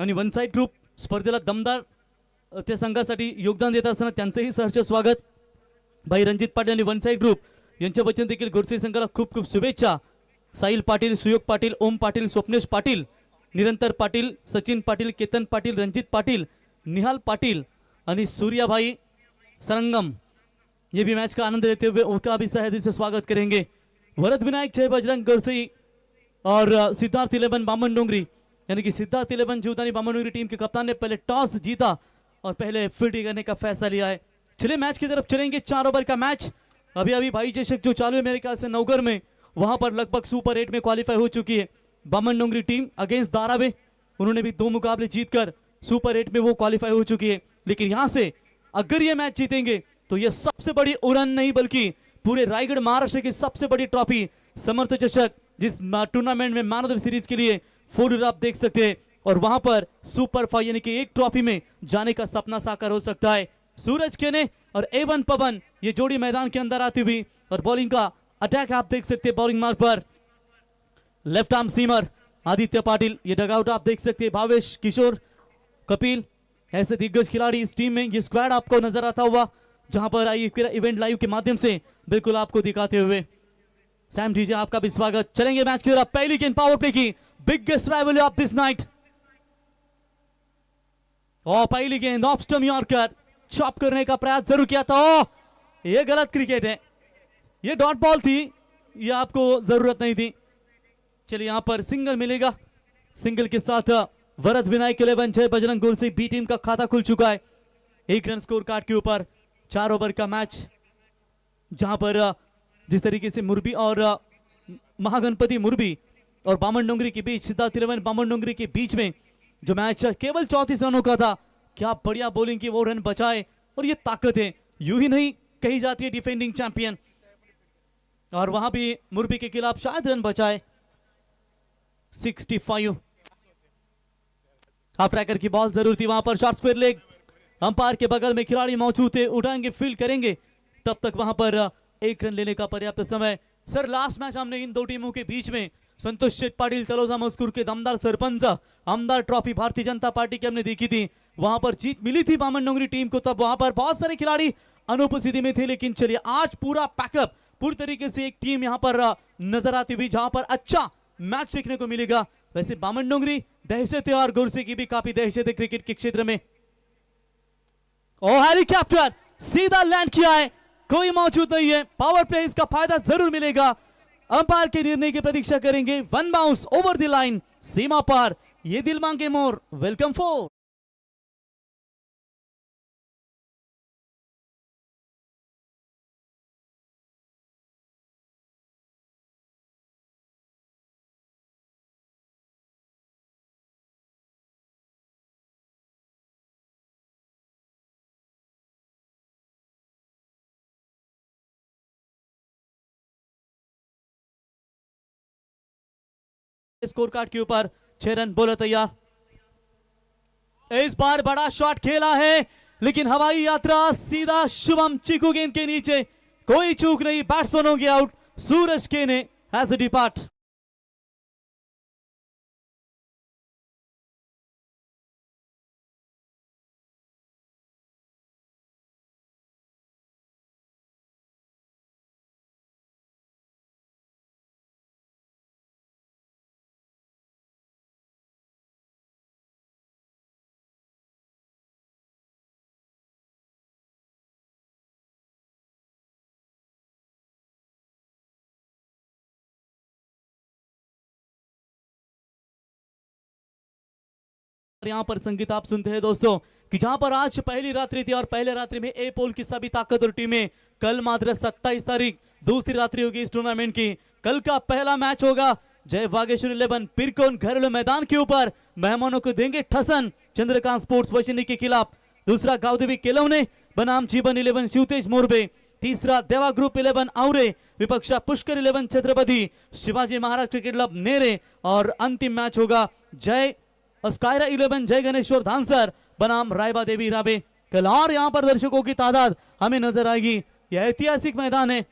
आणि one side group स्पर्धेला दमदार त्या संघासाठी योगदान देत असताना त्यांचंही सहर्ष स्वागत. भाई रणजित पाटील आणि वन साइड ग्रुप यांच्या वचन देखील गोरसे संघाला खूप खूप शुभेच्छा. साहिल पाटील, सुयोग पाटील, ओम पाटील, स्वप्नेश पाटील, निरंतर पाटील, सचिन पाटील, केतन पाटील, रणजित पाटील, निहाल पाटिल और सूर्या भाई सरंगम ये भी मैच का आनंद लेते हुए उनका भी सहे दिल से स्वागत करेंगे. वरद विनायक, जय बजरंग गोरसई और सिद्धार्थ 11 बामन डोंगरी, यानी कि सिद्धार्थ 11 जीवदानी बामन डोंगरी टीम के कप्तान ने पहले टॉस जीता और पहले फील्डिंग करने का फैसला लिया है. चलिए मैच की तरफ चलेंगे. 4 ओवर का मैच अभी अभी भाई चषक जो चालू है मेरे ख्याल से नवगर में, वहां पर लगभग सुपर 8 में क्वालिफाई हो चुकी है बामन डोंगरी टीम अगेंस्ट दारावे. उन्होंने भी 2 मुकाबले जीतकर सुपर 8 में वो क्वालिफाई हो चुकी है. लेकिन यहां से अगर ये मैच जीतेंगे तो ये सबसे बड़ी उड़ान नहीं बल्कि पूरे रायगढ़ महाराष्ट्र की सबसे बड़ी ट्रॉफी समर्थ चषक, जिस टूर्नामेंट में मैन ऑफ द सीरीज के लिए फोर आप देख सकते हैं, और वहां पर सुपर 5 यानी कि एक ट्रॉफी में जाने का सपना साकार हो सकता है. सूरज केने और एवन पवन ये जोड़ी मैदान के अंदर आती हुई और बॉलिंग का अटैक आप देख सकते हैं. बॉलिंग मार्क पर left arm seamer Aditya Patil, ये डगआउट आप देख सकते हैं. भावेश, किशोर, कपिल, ऐसे दिग्गज खिलाड़ी इस टीम में. ये स्क्वाड आपको नजर आता हुआ जहां पर इवेंट लाइव के माध्यम से बिल्कुल आपको दिखाते हुए. सैम डीजे आपका भी स्वागत. चलेंगे मैच की तरफ. पहली गेंद पावर प्ले की biggest rivalry of this night और पहली गेंद ऑफ स्टंप यॉर्कर चॉप करने का प्रयास जरूर किया था. ये गलत क्रिकेट है, ये डॉट बॉल थी, ये आपको जरूरत नहीं थी. चलिए यहां पर सिंगल मिलेगा. सिंगल के साथ वरद विनायक 11 जय बजरंग गोरसई बी टीम का खाता खुल चुका है. 1 रन स्कोर कार्ड के ऊपर 4 ओवर का मैच, जहां पर जिस तरीके से मुरबी और महागणपति मुरबी और बामन डोंगरी के बीच, सिद्धार्थ 11 बामन डोंगरी के बीच में जो मैच केवल 34 रनों का था. क्या बढ़िया बॉलिंग की, वो रन बचाए और ये ताकत है, यूं ही नहीं कही जाती है डिफेंडिंग चैंपियन. और वहां भी मुरबी के खिलाफ शायद रन बचाए. 65 हाफ ट्रैकर की बॉल जरूर थी. वहां पर शॉर्ट स्क्वायर लेग, अंपायर के बगल में खिलाड़ी मौजूद थे, उठाएंगे फील्ड करेंगे, तब तक वहां पर 1 रन लेने का पर्याप्त समय. सर लास्ट मैच हमने इन दो टीमों के बीच में संतोष शेठ पाटिल तलोजा मस्कूर के दमदार सरपंच आमदार ट्रॉफी भारतीय जनता पार्टी की हमने देखी थी. वहां पर जीत मिली थी बामन डोंगरी टीम को, तब वहां पर बहुत सारे खिलाड़ी अनुपस्थिति में थे. लेकिन चलिए आज पूरा पैकअप, पूरी तरीके से एक टीम यहां पर नजर आती हुई, जहां पर अच्छा मैच देखने को मिलेगा. वैसे बामन डोंगरी दहशत है और गोरसे की भी काफी दहशत है क्रिकेट के क्षेत्र में. हेलीकॉप्टर सीधा लैंड किया है, कोई मौजूद नहीं है. पावर प्ले इसका फायदा जरूर मिलेगा. अंपायर के निर्णय की प्रतीक्षा करेंगे. 1 बाउंस ओवर द लाइन, सीमा पार, ये दिल मांगे मोर. वेलकम फॉर स्कोर कार्ड के ऊपर 6 रन बोला तैयार. इस बार बड़ा शॉट खेला है, लेकिन हवाई यात्रा सीधा शुभम चीकू गेंद के नीचे, कोई चूक नहीं. बैट्समैन हो गया आउट. सूरज केने हैज डिपार्ट. यहां पर संगीत आप सुनते हैं दोस्तों कि जहां पर आज पहली रात्रि थी और पहले रात्रि में ए पोल की सभी ताकतवर टीमें, कल मात्र 27 तारीख दूसरी रात्रि होगी इस टूर्नामेंट की. कल का पहला मैच होगा जय वागेश्वर 11 पिरकोन घरेलू मैदान के ऊपर, मेहमानों को देंगे ठसन चंद्रकांत स्पोर्ट्स वशिनी के खिलाफ. दूसरा गावदेवी केलवने बनाम जीवन 11 शिवतेज मोरबे. तीसरा देवा ग्रुप 11 आवरे विपक्षा पुष्कर 11 छत्रपति शिवाजी महाराज क्रिकेट क्लब नेरे. और अंतिम मैच होगा जय स्कायरा 11 जय गणेश्वर धानसर बनाम रायबा देवी राबे. कल और यहां पर दर्शकों की तादाद हमें नजर आएगी. यह ऐतिहासिक मैदान है,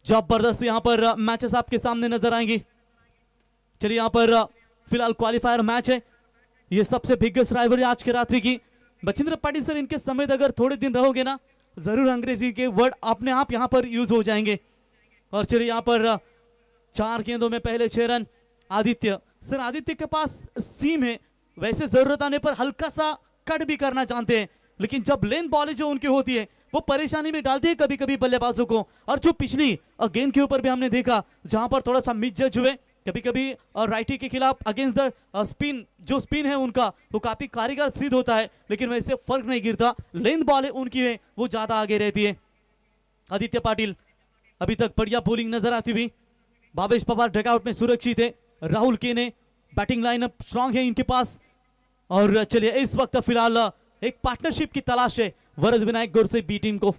जबरदस्त यहां पर मैचेस आपके सामने नजर आएंगे. चलिए यहां पर फिलहाल क्वालिफायर मैच है, ये सबसे बिगेस्ट राइवलरी आज की रात्रि की। बचिंद्र पाटिल सर, इनके समेत अगर थोड़े दिन रहोगे ना, जरूर अंग्रेजी के वर्ड अपने आप यहाँ पर यूज हो जाएंगे। और चलिए यहाँ पर 4 गेंदों में पहले 6 रन। आदित्य सर, आदित्य के पास सीम है, वैसे जरूरत आने पर हल्का सा कट भी करना जानते हैं, लेकिन जब लेंथ बॉल जो उनकी होती है वो परेशानी में डालती है कभी कभी बल्लेबाजों को। और जो पिछली गेंद के ऊपर भी हमने देखा जहां पर थोड़ा सा मिस जज हुए कभी कभी, राइटी के खिलाफ अगेंस्ट द स्पिन, जो स्पिन है उनका वो काफी कारीगर सिद्ध होता है, लेकिन वैसे फर्क नहीं गिरता। लेंथ बॉल है उनकी है वो ज्यादा आगे रहती है। आदित्य पाटिल अभी तक बढ़िया बॉलिंग नजर आती हुई। भावेश पवार डगआउट में सुरक्षित है। राहुल केने बैटिंग लाइनअप स्ट्रांग है इनके पास। और चलिए इस वक्त फिलहाल एक पार्टनरशिप की तलाश है वरद विनायक गुरसे बी टीम को।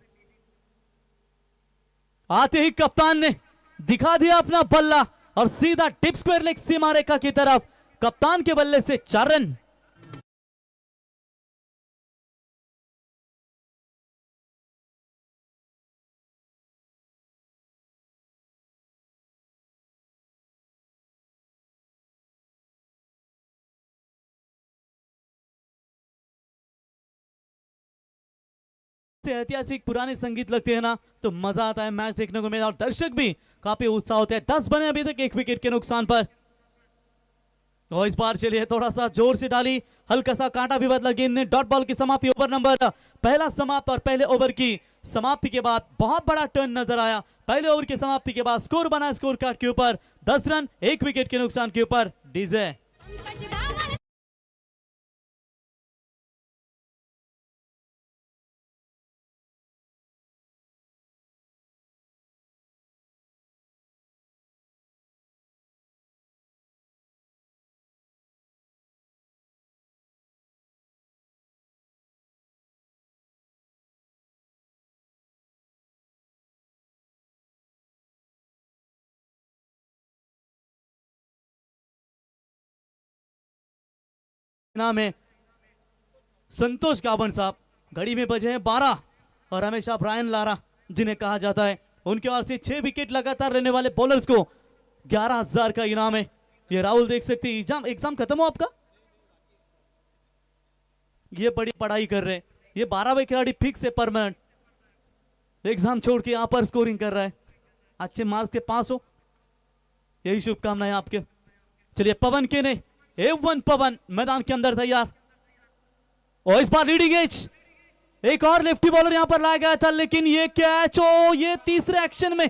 आते ही कप्तान ने दिखा दिया अपना बल्ला और सीधा टिप स्क्वायर लेग सीमा रेखा की तरफ। कप्तान के बल्ले से 4 रन। से ऐतिहासिक पुराने संगीत लगते हैं ना तो मजा आता है मैच देखने को मिला, और दर्शक भी काफी उत्साह होते हैं। 10 बने अभी तक 1 विकेट के नुकसान पर। तो इस बार चलिए थोड़ा सा जोर से डाली, हल्का सा कांटा भी बदला गेंद ने। डॉट बॉल की समाप्ति, ओवर नंबर पहला समाप्त। और पहले ओवर की समाप्ति के बाद बहुत बड़ा टर्न नजर आया। पहले ओवर की समाप्ति के बाद स्कोर बना स्कोर कार्ड के ऊपर 10 रन 1 विकेट के नुकसान के ऊपर। डीजे नाम है संतोष गावन साहब, घड़ी में बजे हैं 12 और हमेशा ब्रायन लारा जिन्हें कहा जाता है, उनके ओर से 6 विकेट लगातार लेने वाले बॉलर्स को 11,000 का इनाम है। ये राहुल देख सकते हैं, एग्जाम खत्म हो आपका, ये बड़ी पढ़ाई कर रहे हैं। ये 12वें खिलाड़ी फिक्स है, परमानेंट एग्जाम छोड़ के यहां पर स्कोरिंग कर रहा है। अच्छे मार्क्स से पास हो, यही शुभकामनाएं आपके। चलिए पवन के ने A1 पवन मैदान के अंदर तैयार। और इस बार लीडिंग एज एक और लेफ्टी बॉलर यहां पर लाया गया था, लेकिन ये कैच, ओ ये तीसरे एक्शन में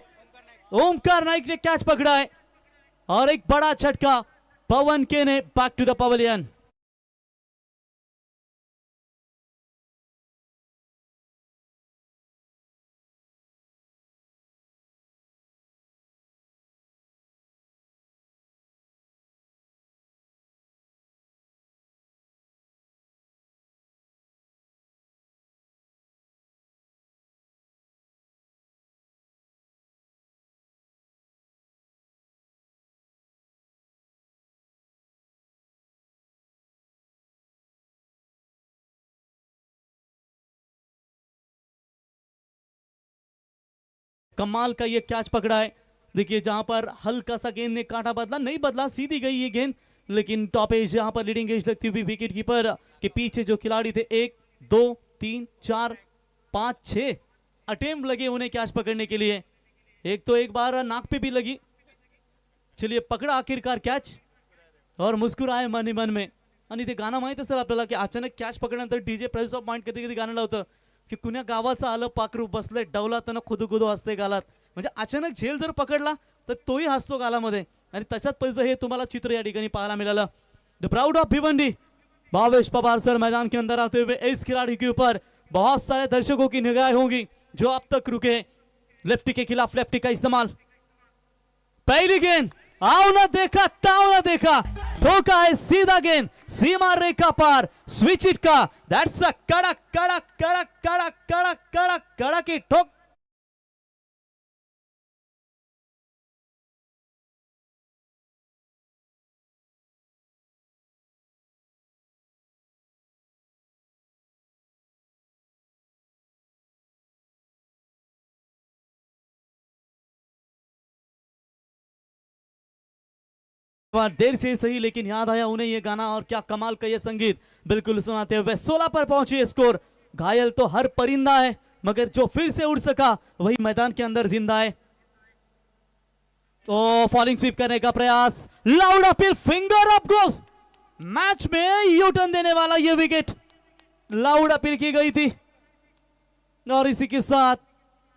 ओमकार नाइक ने कैच पकड़ा है और एक बड़ा झटका पवन के ने बैक टू द पवेलियन। कमाल का ये कैच पकड़ा है। देखिए जहां पर हल्का सा गेंद ने कांटा बदला, नहीं बदला, सीधी गई ये गेंद, लेकिन टॉप एज यहां पर लीडिंग एज लगती हुई विकेट कीपर के पीछे जो खिलाड़ी थे 1 2 3 4 5 6 अटेम्प्ट लगे उन्हें कैच पकड़ने के लिए। एक बार नाक पे भी लगी। चलिए पकड़ा आखिरकार कैच और मुस्कुराए मन ही मन में। आणि ते गाणं माहित असेल आपल्याला की अचानक कॅच पकडल्यानंतर डीजे प्राइस ऑफ माइंड कधी कधी गाणं लावतं की कुण्या गावाचं आलं पाखरू बसलंय डौलाताना खुदू खुदू हसते गालात, म्हणजे अचानक झेल जर पकडला तर तोही हसतो गालामध्ये। आणि तशाच पद्धतीचं हे तुम्हाला चित्र या ठिकाणी पाहायला मिळालं। The proud of Bhiwandi Bhavesh Pawar sir मैदान के अंदर आते हुए इस खिलाड़ी के ऊपर बहुत सारे दर्शकों की निगाहें होंगी जो अब तक रुके। लेफ्टी के खिलाफ लेफ्टी का इस्तेमाल, पहली गेंद आओ ना देखा ताओ ना देखा, ठोका है सीधा गेंद सीमा रेखा पार, स्विच इट का, दैट्स अ कड़क कड़क कड़क कड़क कड़क कड़क कड़क की ठोक। देर से सही लेकिन याद आया उन्हें ये गाना और क्या कमाल का ये संगीत बिल्कुल सुनाते हुए 16 पर पहुंची स्कोर। घायल तो हर परिंदा है मगर जो फिर से उड़ सका वही मैदान के अंदर जिंदा है। तो फॉलिंग स्वीप करने का प्रयास, लाउड अपील, फिंगर अप गोस। मैच में यू टर्न देने वाला ये विकेट लाउड अपील की गई थी और इसी के साथ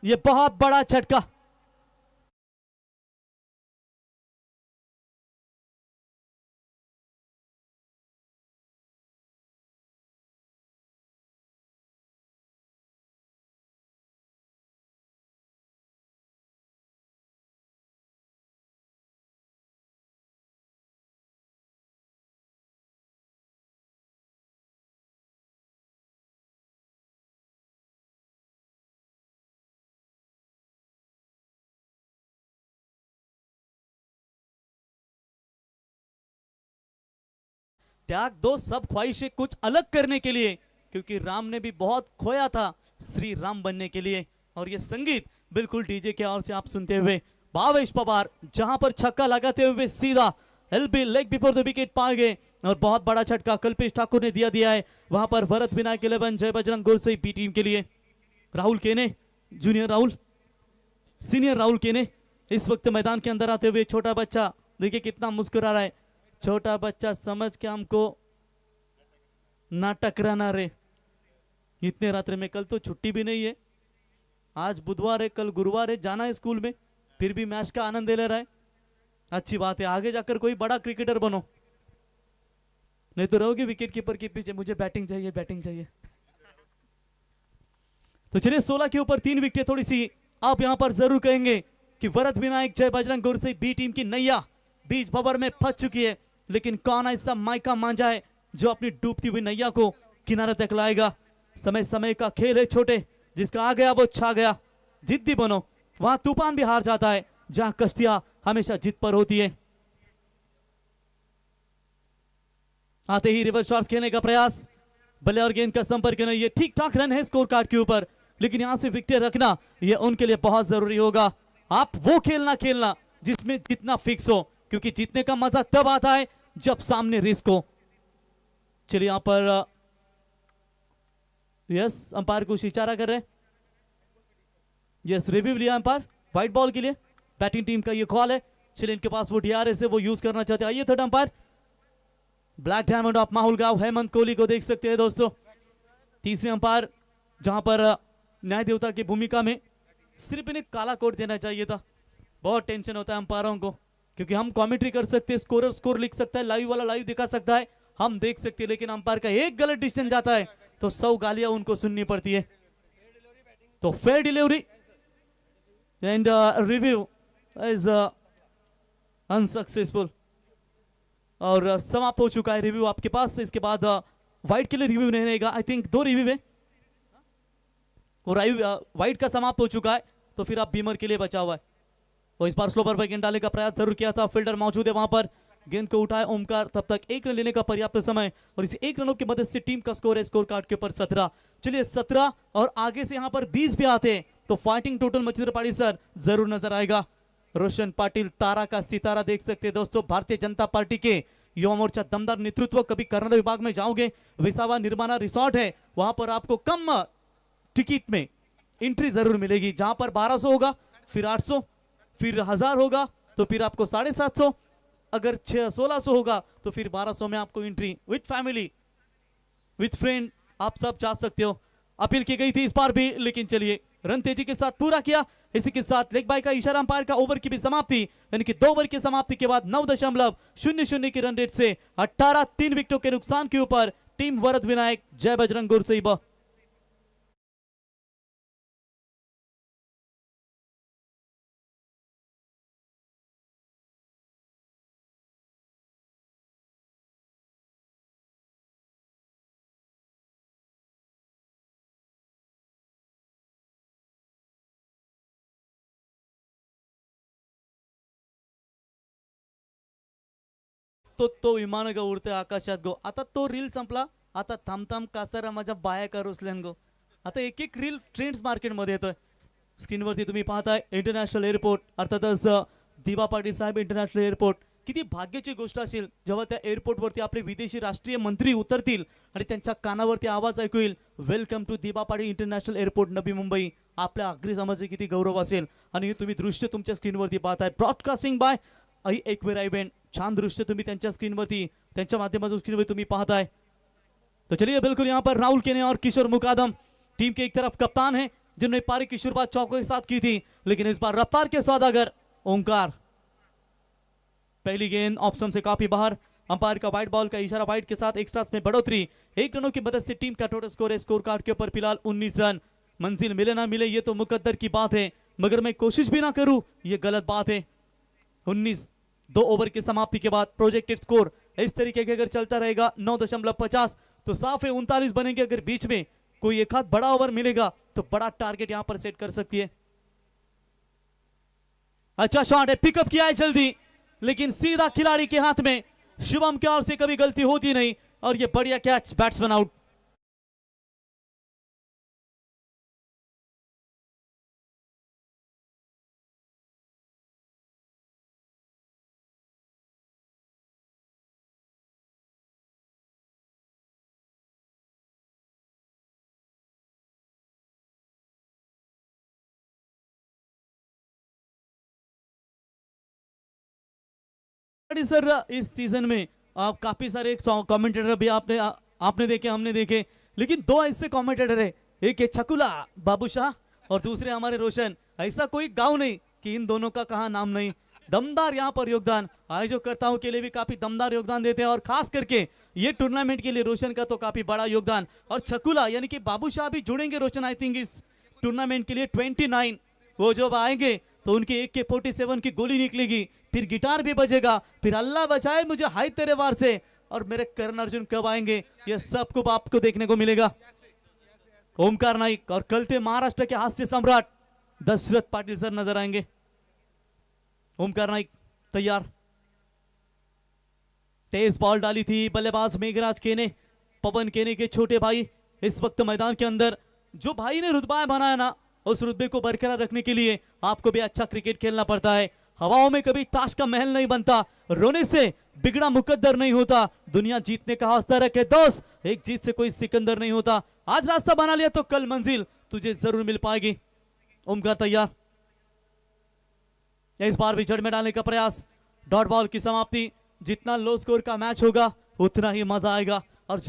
ये बहुत बड़ा झटका। त्याग दो सब ख्वाहिशें कुछ अलग करने के लिए, क्योंकि राम ने भी बहुत खोया था श्री राम बनने के लिए। और ये संगीत बिल्कुल डीजे के ओर से आप सुनते हुए भावेश पवार जहां पर छक्का लगाते हुए सीधा LB leg before the wicket पा गए और बहुत बड़ा झटका कल्पेश ठाकुर ने दिया है। वहां पर भरत विनायक 11 जय बजरंग गुरसई बी टीम के लिए। राहुल केने, जूनियर राहुल, सीनियर राहुल केने इस वक्त मैदान के अंदर आते हुए। छोटा बच्चा देखिए कितना मुस्कुरा रहा है। छोटा बच्चा समझ के हमको ना टकराना रे। इतने रात्रि में, कल तो छुट्टी भी नहीं है, आज बुधवार है, कल गुरुवार है, जाना है स्कूल में, फिर भी मैच का आनंद ले रहा है। अच्छी बात है, आगे जाकर कोई बड़ा क्रिकेटर बनो, नहीं तो रहोगे विकेट कीपर के पीछे मुझे बैटिंग चाहिए बैटिंग चाहिए। तो चलिए 16 के ऊपर 3 विकेट। थोड़ी सी आप यहां पर जरूर कहेंगे कि भरत विनायक जय बजरंग गुरसई बी टीम की नैया बीच भंवर में फंस चुकी है, लेकिन कौन ऐसा माइका मांझा है जो अपनी डूबती हुई नैया को किनारे तक लाएगा। समय समय का खेल है छोटे, जिसका आ गया वो छा गया। जिद्दी बनो, वहां तूफान भी हार जाता है जहां कश्तियां हमेशा जिद पर होती है। आते ही रिवर्स शॉट्स खेलने का प्रयास, बल्ले और गेंद का संपर्क नहीं। ये ठीक ठाक रन है स्कोर कार्ड के ऊपर, लेकिन यहां से विकेट रखना ये उनके लिए बहुत जरूरी होगा। आप वो खेलना जिसमें जितना फिक्स हो, क्योंकि जीतने का मजा तब आता है जब सामने रिस्क हो। चलिए यहां पर यस अंपायर कुछ इशारा कर रहे हैं। यस रिव्यू लिया अंपायर व्हाइट बॉल के लिए, बैटिंग टीम का ये कॉल है। चलिए इनके पास वो डीआरएस है, वो यूज करना चाहते हैं। आइए third umpire black diamond of माहौल गांव हेमंत कोहली को देख सकते हैं दोस्तों। तीसरे अंपायर जहां पर न्याय देवता की भूमिका में, सिर्फ इन्हें काला कोट देना चाहिए था। बहुत टेंशन होता है अंपायरों को, क्योंकि हम कमेंट्री कर सकते हैं, स्कोरर स्कोर लिख सकता है, लाइव वाला लाइव दिखा सकता है, हम देख सकते हैं, लेकिन अंपायर का एक गलत डिसीजन जाता है तो 100 गालियां उनको सुननी पड़ती है। तो fair delivery and review is unsuccessful और समाप्त हो चुका है रिव्यू आपके पास। इसके बाद व्हाइट के लिए रिव्यू नहीं रहेगा। आई थिंक 2 रिव्यू है और व्हाइट का समाप्त हो चुका है, तो फिर आप बीमर के लिए बचा हुआ है। और इस बार स्लो पर गेंद डालने का प्रयास जरूर किया था, फील्डर मौजूद है वहां पर, गेंद को उठाए ओमकार, तब तक 1 रन लेने का पर्याप्त समय और इसी 1 रनों की मदद से टीम का स्कोर है स्कोर कार्ड के ऊपर 17। चलिए 17 और आगे से यहां पर 20 भी आते हैं तो fighting total Machindra Patil sir जरूर नजर आएगा। रोशन पाटिल तारा का सितारा देख सकते हैं दोस्तों, भारतीय जनता पार्टी के युवा मोर्चा दमदार नेतृत्व। कभी कर्नाटक विभाग में जाओगे, विसावा निर्माणा रिसोर्ट है, वहां पर आपको कम टिकट में एंट्री जरूर मिलेगी, जहां पर 1200 होगा, फिर 800, फिर 1000 होगा, तो फिर आपको 750, अगर 1600 होगा तो फिर 1200 में आपको entry. With family with friend आप सब जा सकते हो। अपील की गई थी इस बार भी, लेकिन चलिए रन तेजी के साथ पूरा किया। इसी के साथ लेग बाय का इशारा अंपायर का, ओवर की भी समाप्ति, यानी कि 2 ओवर की समाप्ति के बाद 9.00 की रन रेट से 18 3 विकेटों के नुकसान के ऊपर टीम भरत विनायक जय बजरंग गुरसई ब। तो विमान ग उडते आकाशात गो। आता तो रील संपला, आता थांब थांब कासारा माझ्या बाया का रुसल्यान गो। आता एक एक रील ट्रेंड्स मार्केटमध्ये येतोय। स्क्रीनवरती तुम्ही पाहताय इंटरनॅशनल एअरपोर्ट, अर्थातच दिवा पाटील साहेब इंटरनॅशनल एअरपोर्ट किती भाग्याची गोष्ट असेल जेव्हा त्या एअरपोर्टवरती आपले विदेशी राष्ट्रीय मंत्री उतरतील आणि त्यांच्या कानावरती आवाज ऐकू येईल, वेलकम टू दिबा पाटील इंटरनॅशनल एअरपोर्ट नवी मुंबई. आपल्या आगरी समाजाचे किती गौरव असेल. आणि हे तुम्ही दृश्य तुमच्या स्क्रीनवरती पाहताय, ब्रॉडकास्टिंग बाय एकवेरा इव्हेंट. छान दृश्य तुम्ही त्यांच्या स्क्रीनवरती, त्यांच्या माध्यमातून स्क्रीनवर तुम्ही पाहताय. तो चलिए बिल्कुल यहाँ पर राहुल केने और किशोर मुकादम टीम के एक तरफ कप्तान है जिन्होंने पारी की शुरुआत चौकों के साथ की थी, लेकिन इस बार रफ्तार के सौदागर ओंकार. पहली गेंद ऑफ स्टंप से काफी बाहर, अंपायर का वाइड बॉल का इशारा, वाइड के साथ एक्स्ट्रास में बढ़ोतरी. 1 रनों की मदद से टीम का टोटल स्कोर है स्कोर कार्ड के ऊपर फिलहाल 19 रन. मंजिल मिले ना मिले ये तो मुकद्दर की बात है, मगर मैं कोशिश भी ना करूं ये गलत बात है. 19 2 ओवर की समाप्ति के बाद प्रोजेक्टेड स्कोर इस तरीके के अगर चलता रहेगा 9.50 तो साफ है 39 बनेंगे. अगर बीच में कोई एक हाथ बड़ा ओवर मिलेगा तो बड़ा टारगेट यहां पर सेट कर सकती है. अच्छा शॉट है, पिकअप किया है जल्दी, लेकिन सीधा खिलाड़ी के हाथ में. शुभम की ओर से कभी गलती होती नहीं और ये बढ़िया कैच, बैट्समैन आउट. सर इस सीजन में आप काफी सारे कमेंटेटर भी आपने देखे, हमने देखे, लेकिन 2 ऐसे कमेंटेटर है, एक है छकुला बाबूशाह और दूसरे हमारे रोशन. ऐसा कोई गांव नहीं कि इन दोनों का कहा नाम नहीं. दमदार यहाँ पर योगदान, आयोजकर्ताओं के लिए भी काफी दमदार योगदान देते हैं और खास करके ये टूर्नामेंट के लिए रोशन का तो काफी बड़ा योगदान. और छकुला यानी कि बाबूशाह भी जुड़ेंगे रोशन आई थिंक इस टूर्नामेंट के लिए. 29 वो जब आएंगे तो उनके एक के 47 की गोली निकलेगी, फिर गिटार भी बजेगा, फिर अल्लाह बचाए मुझे हाय तेरे वार से, और मेरे करण अर्जुन कब आएंगे ये सब को आपको देखने को मिलेगा. ओमकार नाइक और कलते महाराष्ट्र के हास्य सम्राट दशरथ पाटिल सर नजर आएंगे. ओमकार नाइक तैयार, तेज बॉल डाली थी बल्लेबाज मेघराज केने, पवन केने के छोटे भाई. इस वक्त मैदान के अंदर जो भाई ने रुतबा बनाया ना, उस रुतबे को बरकरार रखने के लिए आपको भी अच्छा क्रिकेट खेलना पड़ता है. हवाओं में कभी ताश का महल नहीं बनता, रोने से बिगड़ा मुकद्दर नहीं होता, दुनिया जीतने का हौसला रखे दोस्त, एक जीत से कोई सिकंदर नहीं होता. आज रास्ता बना लिया तो कल मंजिल तुझे जरूर मिल पाएगी. ओमकार तैयार, इस बार भी जड़ में डालने का प्रयास. डॉट बॉल की समाप्ति. जितना लो स्कोर का मैच होगा उतना ही मजा आएगा, और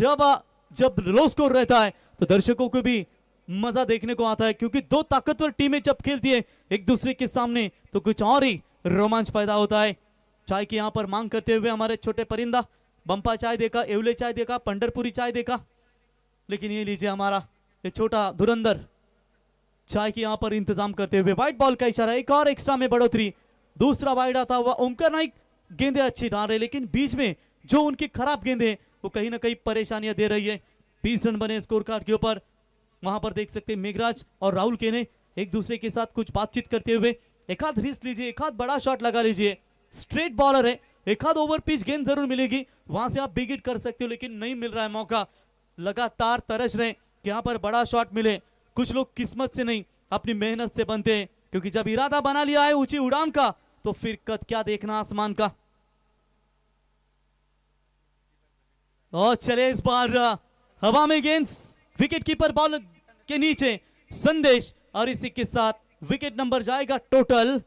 जब लो स्कोर रहता है तो दर्शकों को भी मजा देखने को आता है, क्योंकि 2 ताकतवर टीमें जब खेलती है एक दूसरे के सामने तो कुछ और ही रोमांच पैदा होता है. चाय की यहां पर मांग करते हुए हमारे छोटे परिंदा, बंपा चाय देखा, एवले चाय देखा, पंढरपुरी चाय देखा, लेकिन ये लीजिए हमारा ये छोटा धुरंधर चाय की यहां पर इंतजाम करते हुए. व्हाइट बॉल का इशारा, एक और एक्स्ट्रा में बढ़ोतरी, दूसरा वाइड आता हुआ. ओमकार नाइक गेंदे अच्छी डाल रहे, लेकिन बीच में जो उनकी खराब गेंदे वो कहीं ना कहीं परेशानियां दे रही है. 20 रन बने स्कोर कार्ड के ऊपर. वहां पर देख सकते हैं मेघराज और राहुल केने एक दूसरे के साथ कुछ बातचीत करते हुए. एक हाथ रिस्क लीजिए, एक हाथ बड़ा शॉट लगा लीजिए. स्ट्रेट बॉलर है, एक हाथ ओवर पिच गेंद जरूर मिलेगी, वहां से आप बिग हिट कर सकते हो, लेकिन नहीं मिल रहा है मौका. लगातार तरस रहे कि यहां पर बड़ा शॉट मिले. कुछ लोग किस्मत से नहीं अपनी मेहनत से बनते हैं, क्योंकि जब इरादा बना लिया है ऊंची उड़ान का तो फिर कद क्या देखना आसमान का. और चले इस बार हवा में गेंद, विकेट कीपर बॉल के नीचे संदेश, और इसी के साथ विकेट नंबर जाएगा टोटल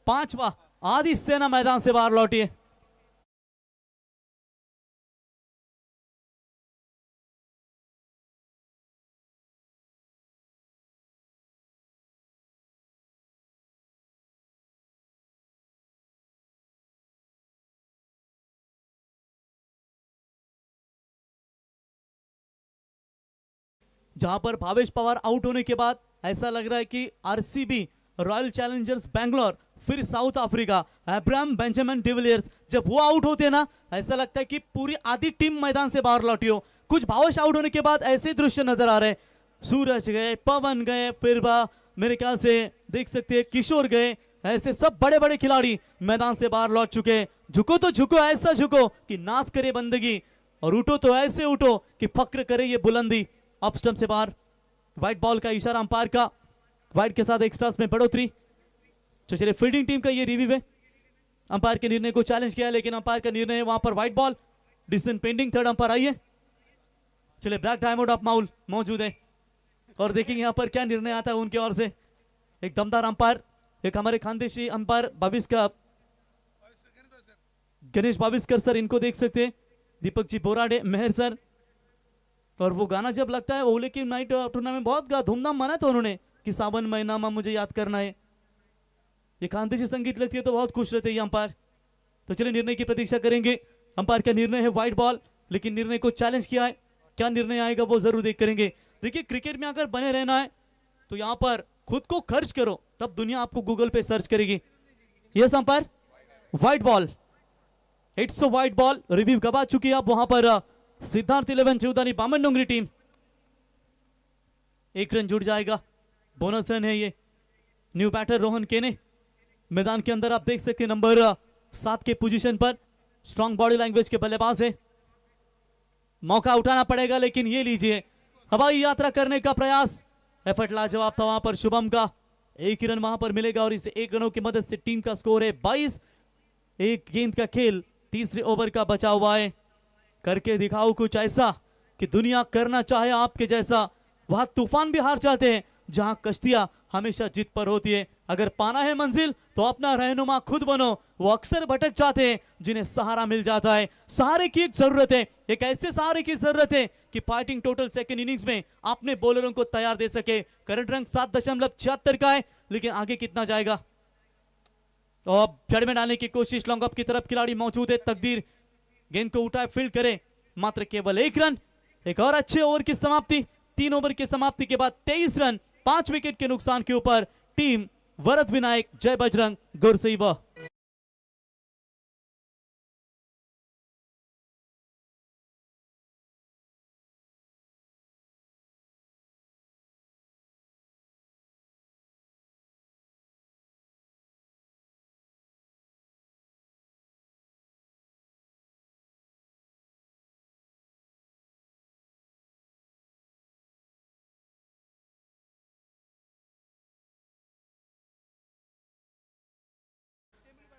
5वां. आदि सेना मैदान से बाहर लौटी है. जहां पर भावेश पवार आउट होने के बाद ऐसा लग रहा है कि आरसीबी रॉयल चैलेंजर्स बैंगलोर फिर south Africa Abraham Benjamin de Villiers जब वो आउट होते हैं ना, ऐसा लगता है कि पूरी आधी टीम मैदान से बाहर लौटी हो. कुछ भावेश आउट होने के बाद ऐसे दृश्य नजर आ रहे हैं. सूरज गए, पवन गए, फिर मेरे ख्याल से देख सकते हैं किशोर गए, ऐसे सब बड़े बड़े खिलाड़ी मैदान से बाहर लौट चुके. झुको तो झुको, ऐसा झुको कि नाच करे बंदगी, और उठो तो ऐसे उठो कि फक्र करे ये बुलंदी. ऑफ स्टंप से बाहर, व्हाइट बॉल का इशारा अंपायर का, व्हाइट के साथ एक्स्ट्रास में बढ़ोतरी. तो चलिए फील्डिंग टीम का ये रिव्यू है. अंपायर के निर्णय को चैलेंज किया, लेकिन अंपायर का निर्णय है वहां पर white ball, decision pending. Third umpire आइए, चलिए ब्लैक डायमंड ऑफ माउल मौजूद है और देखेंगे यहाँ पर क्या निर्णय आता है उनकी ओर से। एक दमदार अंपायर, एक हमारे खानदेशी अंपायर गणेश बाविस्कर सर, इनको देख सकते हैं, दीपक जी बोराडे, मेहर सर। और वो गाना जब लगता है ओले की नाइट टूर्नामेंट बहुत धूमधाम मना था उन्होंने कि सावन महीना में मुझे याद करना है। ये खानदेशी संगीत लगती है तो बहुत खुश रहते हैं ये अंपायर। तो चलिए निर्णय की प्रतीक्षा करेंगे। अंपायर का निर्णय है व्हाइट बॉल, लेकिन निर्णय को चैलेंज किया है। क्या निर्णय आएगा वो जरूर देख करेंगे। देखिए क्रिकेट में अगर बने रहना है तो यहाँ पर खुद को खर्च करो, तब दुनिया आपको गूगल पे सर्च करेगी। Yes umpire, white ball, it's a white ball. Review कब आ चुकी है आप वहां पर सिद्धार्थ 11 जीवदानी बामनडोंगरी टीम। एक रन जुड़ जाएगा, बोनस रन है ये। न्यू बैटर रोहन केने मैदान के अंदर, आप देख सकते हैं नंबर 7 के पोजीशन पर, स्ट्रॉन्ग बॉडी लैंग्वेज के बल्लेबाज है। मौका उठाना पड़ेगा, लेकिन ये लीजिए हवाई यात्रा करने का प्रयास, एफर्ट लाजवाब था वहां पर शुभम का। एक ही रन वहां पर मिलेगा और इसे 1 रनों की मदद से टीम का स्कोर है 22। एक गेंद का खेल, तीसरे ओवर का बचा हुआ है। करके दिखाओ कुछ ऐसा कि दुनिया करना चाहे आपके जैसा। वहां तूफान भी हार जाते हैं जहां कश्तियां हमेशा जीत पर होती है। अगर पाना है मंजिल तो अपना रहनुमा खुद बनो। वो अक्सर भटक जाते हैं जिन्हें सहारा मिल जाता है। सहारे की एक जरूरत है, एक ऐसे सहारे की जरूरत है कि फाइटिंग टोटल सेकंड इनिंग्स में अपने बॉलरों को तैयार दे सके। करंट रंग 7.76 का है, लेकिन आगे कितना जाएगा। और जड़ में डालने की कोशिश, लॉन्ग ऑफ की तरफ खिलाड़ी मौजूद है। तकदीर गेंद को उठाए फील्ड करे, मात्र केवल 1 रन। एक और अच्छे ओवर की समाप्ति, 3 ओवर की समाप्ति के बाद 23 रन 5 विकेट के नुकसान के ऊपर टीम वरद विनायक जय बजरंग गुरसेवा।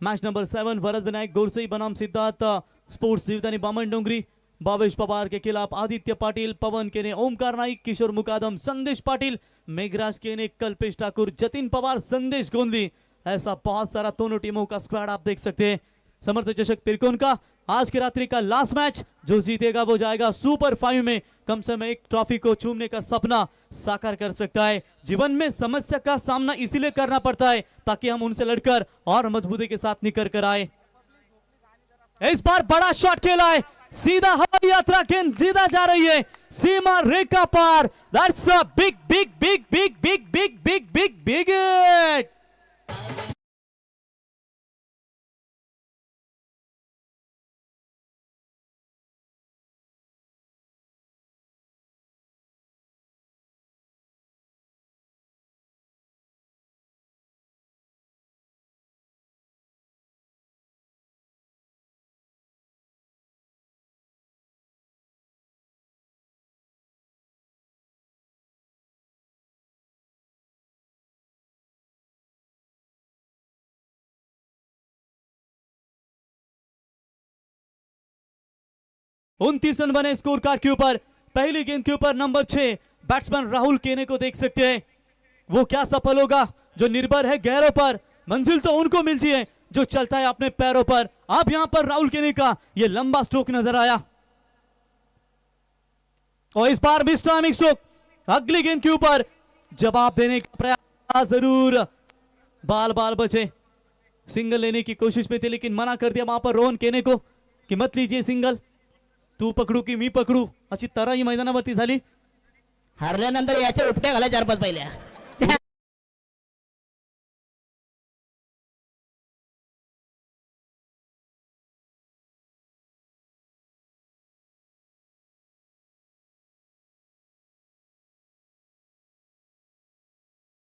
मैच नंबर 7 वरद विनायक गोरसई बनाम सिद्धार्थ स्पोर्ट्स जीवदानी बामनडोंगरी। भावेश पवार के खिलाफ आदित्य पाटिल, पवन केने, ओमकार नाईक, किशोर मुकादम, संदेश पाटिल, मेघराज केने, कल्पेश ठाकुर, जतिन पवार, संदेश गोंदली। ऐसा बहुत सारा दोनों टीमों का स्क्वाड आप देख सकते हैं। समर्थ चषक तिरकोन का आज की रात्रि का लास्ट मैच, जो जीतेगा वो जाएगा सुपर 5 में। कम से कम एक ट्रॉफी को चूमने का सपना साकार कर सकता है। जीवन में समस्या का सामना इसीलिए करना पड़ता है ताकि हम उनसे लड़कर और मजबूती के साथ निकल कर आए। इस बार बड़ा शॉट खेला है, सीधा हवाई यात्रा गेंद सीधा जा रही है सीमा रेखा पार। That's a big big big big big big big big big hit. उनतीस रन बने स्कोर कार्ड के ऊपर। पहली गेंद के ऊपर नंबर 6 बैट्समैन राहुल केने को देख सकते हैं। वो क्या सफल होगा जो निर्भर है गैरों पर। मंजिल तो उनको मिलती है जो चलता है अपने पैरों पर। अब यहां पर राहुल केने का ये लंबा स्ट्रोक नजर आया और इस बार भी स्ट्राइक स्ट्रोक। अगली गेंद के ऊपर जवाब देने का प्रयास, जरूर बाल बाल बचे। सिंगल लेने की कोशिश में थे लेकिन मना कर दिया वहां पर रोहन केने को कि मत लीजिए सिंगल, तू पकडू की मी पकडू अशी तरा ही मैदानावरती झाली। हरल्यानंतर याच्या उपट्या घाला 4-5 पहिल्या।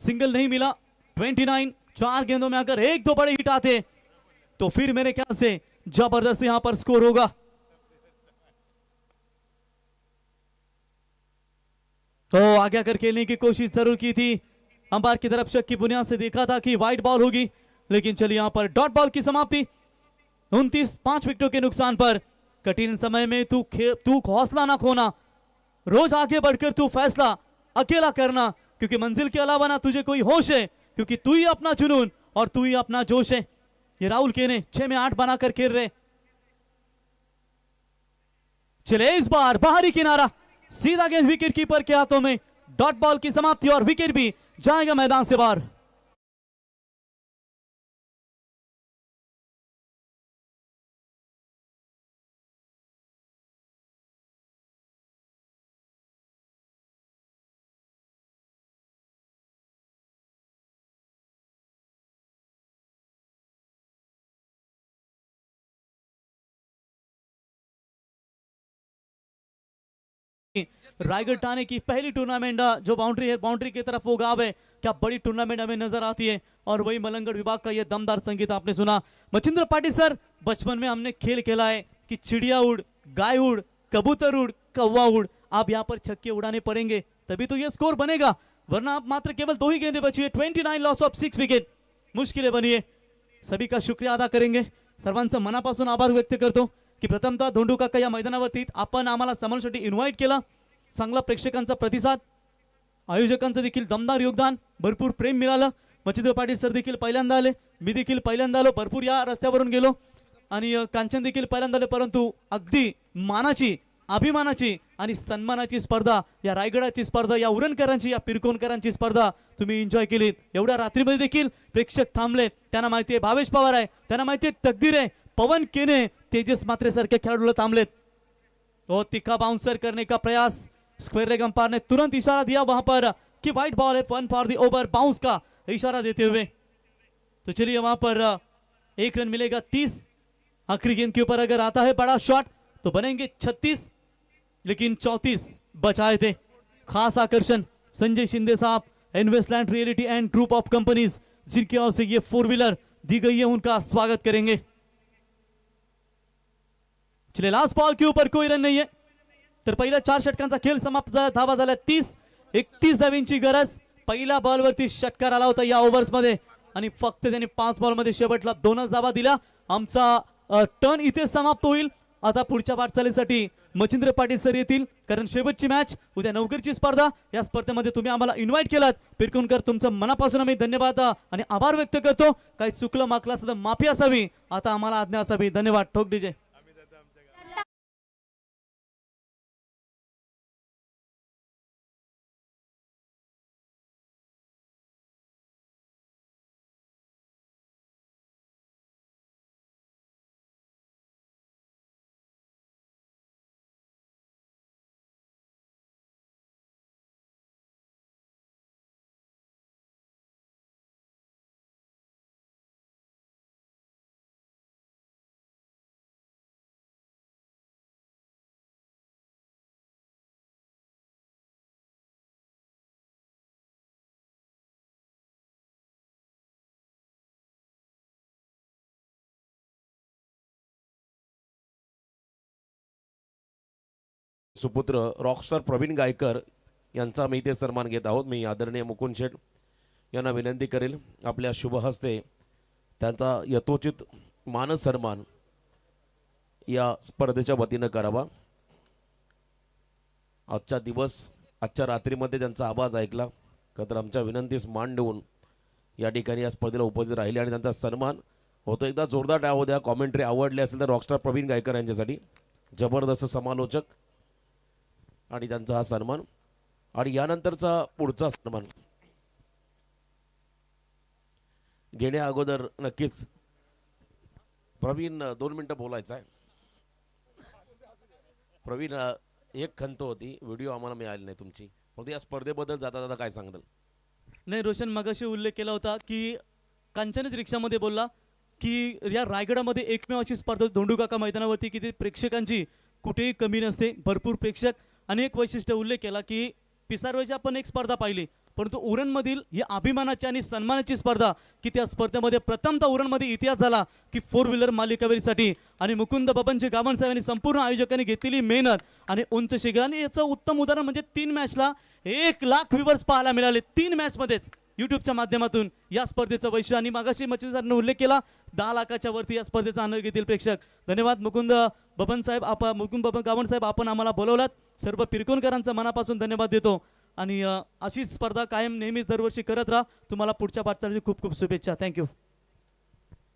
सिंगल नहीं मिला। 29, 4 गेंदों में अगर 1-2 बड़े हिट आते तो फिर मेरे ख्याल से जबरदस्त यहां पर स्कोर होगा। तो आगे आकर खेलने की कोशिश जरूर की थी। अंपायर की तरफ शक की बुनियाद से देखा था कि व्हाइट बॉल होगी, लेकिन चलिए यहां पर डॉट बॉल की समाप्ति। 29 5 विकेटों के नुकसान पर। कठिन समय में तू हौसला ना खोना, रोज आगे बढ़कर तू फैसला अकेला करना, क्योंकि मंजिल के अलावा ना तुझे कोई होश है, क्योंकि तू ही अपना जुनून और तू ही अपना जोश है। ये राहुल केने 6 में 8 बनाकर खेल रहे। चले इस बार बाहरी किनारा, सीधा गेंद विकेट कीपर के हाथों में, डॉट बॉल की समाप्ति और विकेट भी जाएगा मैदान से बाहर। रायगढ़ टाने की पहली टूर्नामेंट जो बाउंड्री है, बाउंड्री की तरफ वो गाँव है। क्या बड़ी टूर्नामेंट हमें नजर आती है। और वही मलंगड़ विभाग का ये दमदार संगीत आपने सुना। मचिंद्र पाटिल सर, बचपन में हमने खेल खेला है कि चिड़िया उड़, गाय उड़, कबूतर उड़, कौवा उड़। आप यहाँ पर छक्के उड़ाने पड़ेंगे तभी तो ये स्कोर बनेगा, वरना आप मात्र केवल 2 ही गेंदें बची है। 29 लॉस ऑफ 6 विकेट, मुश्किलें बनी है। सभी का शुक्रिया अदा करेंगे, सर्वांचं मनापासून आभार व्यक्त करतो की प्रथमतः धोंडू काका या मैदानावरती आपण आम्हाला समालोचनासाठी इन्व्हाइट केला। चांगला प्रेक्षकांचा प्रतिसाद, आयोजकांचं देखील दमदार योगदान, भरपूर प्रेम मिळालं। मच्छिंद्र पाटील सर देखील पहिल्यांदा आले, मी देखील पहिल्यांदा आलो, भरपूर या रस्त्यावरून गेलो आणि कांचन देखील पहिल्यांदा आले। परंतु अगदी मानाची, अभिमानाची आणि सन्मानाची स्पर्धा, या रायगडाची स्पर्धा, या उरणकरांची, या पिरकोणकरांची स्पर्धा तुम्ही एन्जॉय केलीत। एवढ्या रात्रीमध्ये देखील प्रेक्षक थांबलेत। त्यांना माहिती आहे भावेश पवार आहे, त्यांना माहिती आहे तकदीर आहे, पवन केने, तेजस मात्रे सारखे खेळाडू थांबलेत। और तिखा बाउंसर करने का प्रयास, स्क्वायर लेग अंपायर ने तुरंत इशारा दिया वहां पर कि वाइट बॉल है, 1 फॉर द ओवर, बाउंस का इशारा देते हुए। तो चलिए वहां पर 1 रन मिलेगा 30। आखिरी गेंद के ऊपर अगर आता है बड़ा शॉट तो बनेंगे 36, लेकिन 34 बचाए थे। खास आकर्षण संजय शिंदे साहब, Investland reality and group of companies, जिनकी ओर से ये 4 व्हीलर दी गई है, उनका स्वागत करेंगे। चलिए लास्ट बॉल के ऊपर कोई रन नहीं है, तर पहिल्या 4 षटकांचा खेळ समाप्त झाला। धावा झाल्या 30-31 धावींची गरज। पहिल्या बॉलवरती षटकार आला होता या ओव्हर्स मध्ये आणि फक्त त्यांनी 5 बॉल मध्ये शेवटला 2च धावा दिल्या। आमचा टर्न इथे समाप्त होईल। आता पुढच्या वाटचालीसाठी मच्छिंद्र पाटील सर येतील, कारण शेवटची मॅच उद्या नवकरची स्पर्धा। या स्पर्धेमध्ये तुम्ही आम्हाला इन्व्हाइट केलात, पिरकोणकर तुमचं मनापासून आम्ही धन्यवाद आणि आभार व्यक्त करतो। काही चुकलं माकलं असं तर माफी असावी, आता आम्हाला आज्ञा असावी। धन्यवाद। ठोक डीजे। सुपुत्र रॉकस्टार प्रवीण गायकर यांचा मी इथे सन्मान घेत आहोत। मी आदरणीय मुकुंद शेठ यांना विनंती करेल आपल्या शुभ हस्ते त्यांचा यथोचित मान सन्मान या स्पर्धेच्या वतीनं करावा। आजचा दिवस, आजच्या रात्रीमध्ये त्यांचा आवाज ऐकला का तर आमच्या विनंतीस मान देऊन या ठिकाणी या स्पर्धेला उपस्थित राहिले आणि त्यांचा सन्मान होतो। एकदा जोरदार टाळ्या होऊ द्या। कॉमेंट्री आवडली असेल तर रॉकस्टार प्रवीण गायकर यांच्यासाठी जबरदस्त समालोचक आणि त्यांचा हा सन्मान। आणि यानंतरचा पुढचा सन्मान घेण्या अगोदर नक्कीच प्रवीण 2 मिनिटं बोलायचं आहे। प्रवीण, एक खंत होती, व्हिडिओ आम्हाला मिळाली नाही तुमची, फक्त या स्पर्धेबद्दल जाता जाता काय सांगाल? नाही, रोशन मगाशी उल्लेख केला होता की कांचनच रिक्षामध्ये बोलला की या रायगडामध्ये एकमेव अशी स्पर्धा धोंडू काका मैदानावरती की ते प्रेक्षकांची कुठेही कमी नसते, भरपूर प्रेक्षक। अनेक वैशिष्ट्य उल्लेख केला की पिसारवेची आपण एक स्पर्धा पाहिली, परंतु उरणमधील ही अभिमानाची आणि सन्मानाची स्पर्धा की त्या स्पर्धेमध्ये प्रथमतः उरणमध्ये इतिहास झाला की 4 व्हीलर मालिकावीरसाठी। आणि मुकुंद बबनजी गावण साहेबांनी, संपूर्ण आयोजकांनी घेतलेली मेहनत आणि उंच शिखर, आणि याचं उत्तम उदाहरण म्हणजे 3 मॅचला 1 लाख व्ह्यूवर्स पाहायला मिळाले 3 मॅचमध्येच यूट्यूबच्या माध्यमातून। या स्पर्धेचं वैशिष्ट्य आणि मागाशी मच्छिंद्र सरांनी उल्लेख केला 10 लाखाच्या वरती या स्पर्धेचा आनंद घेतील प्रेक्षक. धन्यवाद मुकुंद बबन साहेब, मुकुंद बबन गावण साहेब, आपण आम्हाला बोलवलात. सर्व पिरकोणकरांचा मनापासून धन्यवाद देतो आणि अशीच स्पर्धा कायम नेहमीच दरवर्षी करत राहा. तुम्हाला पुढच्या वाटचालीची खूप खूप शुभेच्छा. थँक्यू.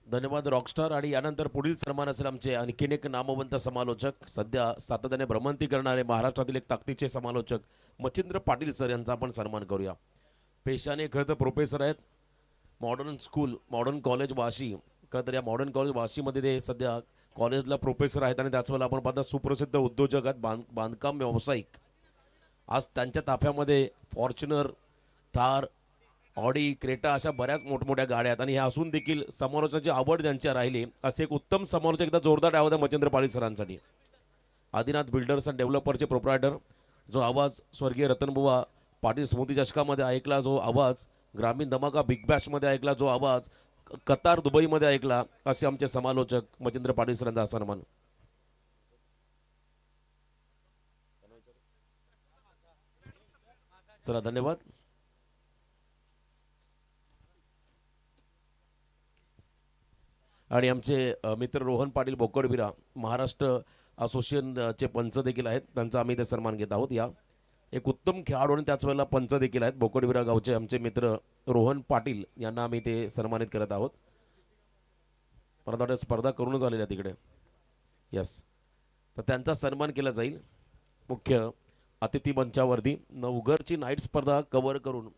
धन्यवाद रॉकस्टार. आणि यानंतर पुढील सन्मान असेल आमचे आणखीन एक नामवंत समालोचक, सध्या सातत्याने भ्रमंती करणारे महाराष्ट्रातील एक ताकदीचे समालोचक मच्छिंद्र पाटील सर यांचा आपण सन्मान करूया. पेशाने खरं तर प्रोफेसर आहेत. Modern school, modern college Vashi, खरं तर या मॉडर्न कॉलेज वाशीमध्ये ते सध्या कॉलेजला प्रोफेसर आहेत आणि त्याच वेळेला आपण पाहता सुप्रसिद्ध उद्योजक आहेत, बांधकाम व्यावसायिक. आज त्यांच्या ताफ्यामध्ये फॉर्च्युनर, थार, ऑडी, क्रेटा अशा बऱ्याच मोठमोठ्या गाड्या आहेत आणि ह्या असून देखील समालोचनाची आवड ज्यांच्या राहिली असे एक उत्तम समालोचक एकदा जोरदार टाळ्या होत्या मच्छिंद्र पाटील सरांसाठी. आदिनाथ बिल्डर्स अँड डेव्हलपरचे प्रोप्रायटर, जो आवाज स्वर्गीय रतनबुवा पाटील स्मृती चषकामध्ये ऐकला, जो आवाज ग्रामीण धमाका बिग बॅशमध्ये ऐकला, जो आवाज कतार दुबईमध्ये ऐकला, असे आमचे समालोचक मच्छिंद्र पाटील सरांचा हा सन्मान. चला धन्यवाद. आणि आमचे मित्र रोहन पाटील बोकडविरा, महाराष्ट्र असोसिएशनचे पंच देखील आहेत, त्यांचा आम्ही ते सन्मान घेत आहोत. या एक उत्तम खेळाडू आणि त्याच वेळेला पंच देखील आहेत बोकडविरा गावचे आमचे मित्र रोहन पाटील, यांना आम्ही ते सन्मानित करत आहोत. मला वाटतं स्पर्धा करूनच आलेल्या तिकडे. यस, तर त्यांचा सन्मान केला जाईल. मुख्य अतिथी मंचावरती नवघरची नाईट स्पर्धा कव्हर करून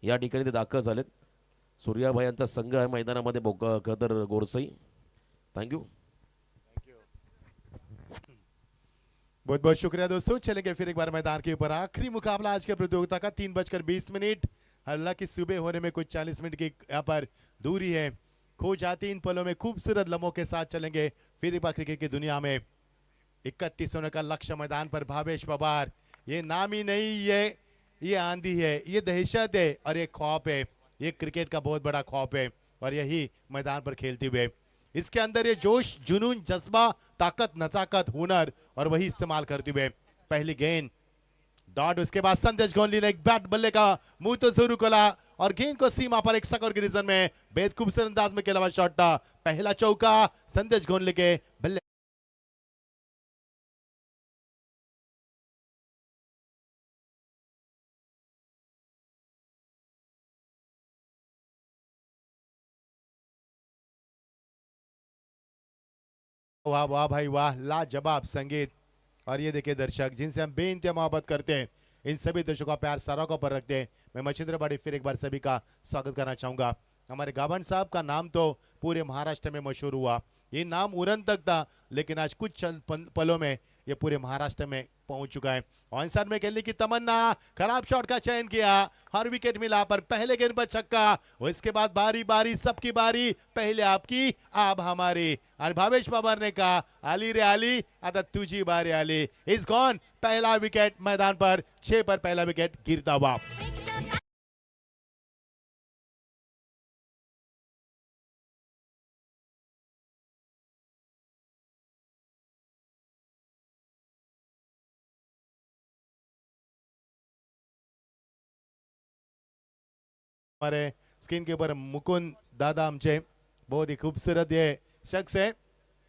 या ठिकाणी ते दाखल झालेत. सूर्याभाई यांचा संघ आहे मैदानामध्ये, खदर गोरसई. Thank you. बहुत बहुत शुक्रिया दोस्तों. चलेंगे फिर एक बार मैदान के ऊपर. आखिरी मुकाबला आज के प्रतियोगिता का 3:20. हालांकि सुबह होने में कुछ 40 मिनट की यहाँ पर दूरी है. खो जाती इन पलों में खूबसूरत लम्हों के साथ चलेंगे फिर एक बार क्रिकेट की दुनिया में. 31 होने का लक्ष्य मैदान पर. भावेश पवार, ये नाम ही नहीं, ये आंधी है, ये दहशत है और ये खौफ है. ये क्रिकेट का बहुत बड़ा खौफ है और यही मैदान पर खेलते हुए इसके अंदर ये जोश, जुनून, जज्बा, ताकत, नजाकत, हुनर और वही इस्तेमाल करते हुए. पहली गेंद डॉट, उसके बाद संदेश गोंडली ने एक बैट बल्ले का मुंह तो जरूर खोला और गेंद को सीमा पर एक स्कोर के रीजन में बेहद खूबसूरत अंदाज में खेला हुआ शॉट था. पहला चौका संदेश गोंडली के बल्ले. वाह वाह भाई वाह, लाजवाब संगीत. और ये देखिए दर्शक जिनसे हम बेइंतहा मोहब्बत करते हैं, इन सभी दर्शकों का प्यार सराहों पर रखते हैं. मैं मच्छिंद्र पाटील फिर एक बार सभी का स्वागत करना चाहूंगा. हमारे गावन साहब का नाम तो पूरे महाराष्ट्र में मशहूर हुआ. ये नाम उड़न तक था, लेकिन आज कुछ चंद पलों में ये पूरे महाराष्ट्र में पहुंच चुका है. ऑन साइड में खेलने की तमन्ना, खराब शॉट का चयन किया, हर विकेट मिला पर पहले गेंद पर छक्का. उसके बाद बारी बारी सबकी बारी, पहले आपकी अब हमारी. और भावेश पवार ने कहा आली रे आली, आता तुझी बारी आली. Is gone. पहला विकेट मैदान पर 6 पर पहला विकेट गिरता हुआ. हमारे स्क्रीन के ऊपर मुकुंद दादा हमचे बहुत ही खूबसूरत ये शख्स है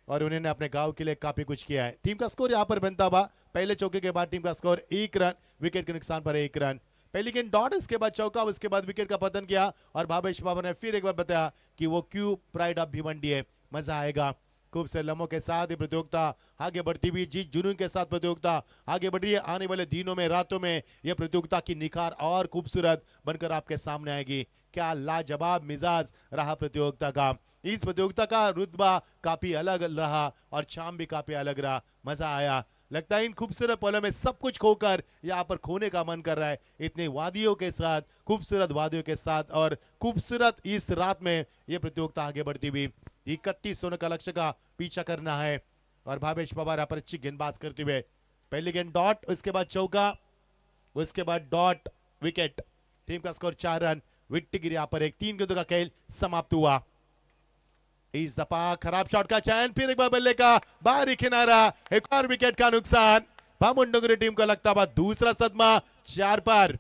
और उन्होंने अपने गांव के लिए काफी कुछ किया है. टीम का स्कोर यहाँ पर बनता हुआ. पहले चौके के बाद टीम का स्कोर 1 रन, विकेट के नुकसान पर 1 रन. पहली गेंद डॉट, उसके बाद चौका, उसके बाद विकेट का पतन किया. और भावेश बाबा ने फिर एक बार बताया कि वो क्यों प्राइड ऑफ भिवंडी है. मजा आएगा. खूब से लम्हों के साथ ये प्रतियोगिता आगे बढ़ती हुई, जीत जुनून के साथ प्रतियोगिता आगे बढ़ रही है. आने वाले दिनों में, रातों में यह प्रतियोगिता की निखार और खूबसूरत बनकर आपके सामने आएगी. क्या लाजवाब मिजाज रहा प्रतियोगिता का. इस प्रतियोगिता का रुतबा काफी अलग रहा और शाम भी काफी अलग रहा. मजा आया. लगता है इन खूबसूरत पलों में सब कुछ खोकर यहाँ पर खोने का मन कर रहा है. इतने वादियों के साथ, खूबसूरत वादियों के साथ और खूबसूरत इस रात में यह प्रतियोगिता आगे बढ़ती हुई. 31 होने का लक्ष्य का पीछा करना है और भावेश पवार पर अच्छी गेंदबाज करते हुए. पहली गेंद डॉट, उसके बाद चौका, उसके बाद डॉट, विकेट. टीम का स्कोर 4 रन. विट्टी यहाँ पर एक 3 गेंदों का खेल समाप्त हुआ. इस दफा खराब शॉट का चयन, फिर एक बार बल्ले का बाहरी किनारा, एक और विकेट का नुकसान. भामुंडुंगरी टीम को लगता हुआ दूसरा सदमा 4 पर.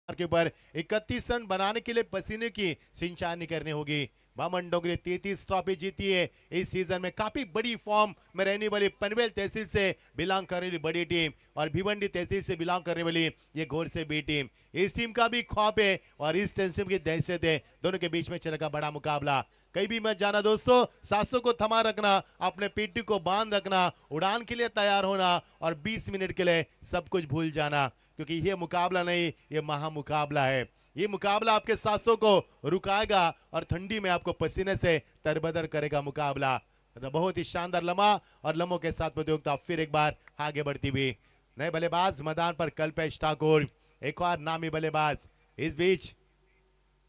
के ऊपर 31 रन बनाने के लिए पसीने की सिंचाई करनी होगी। बामन डोंगरी 33 ट्रॉफी जीती है इस सीजन में। काफी बड़ी फॉर्म में रहने वाली पनवेल तहसील से बिलोंग करने वाली बड़ी टीम और भिवंडी तहसील से बिलोंग करने वाली ये घोर से बी टीम, इस टीम का भी खौफ है और इस टेंशन की दहशत है। दोनों के बीच में चलेगा बड़ा मुकाबला। कहीं भी मत जाना दोस्तों, सांसों को थमा रखना, अपने पीठी को बांध रखना, उड़ान के लिए तैयार होना और 20 मिनट के लिए सब कुछ भूल जाना, क्योंकि ये मुकाबला नहीं, ये महामुकाबला है। ये मुकाबला आपके सांसों को रुकाएगा और ठंडी में आपको पसीने से तरबदर करेगा मुकाबला। बहुत ही शानदार लम्हा और लम्हों के साथ प्रतियोगिता फिर एक बार आगे बढ़ती हुई। नए बल्लेबाज मैदान पर कल्पेश ठाकुर, एक और नामी बल्लेबाज। इस बीच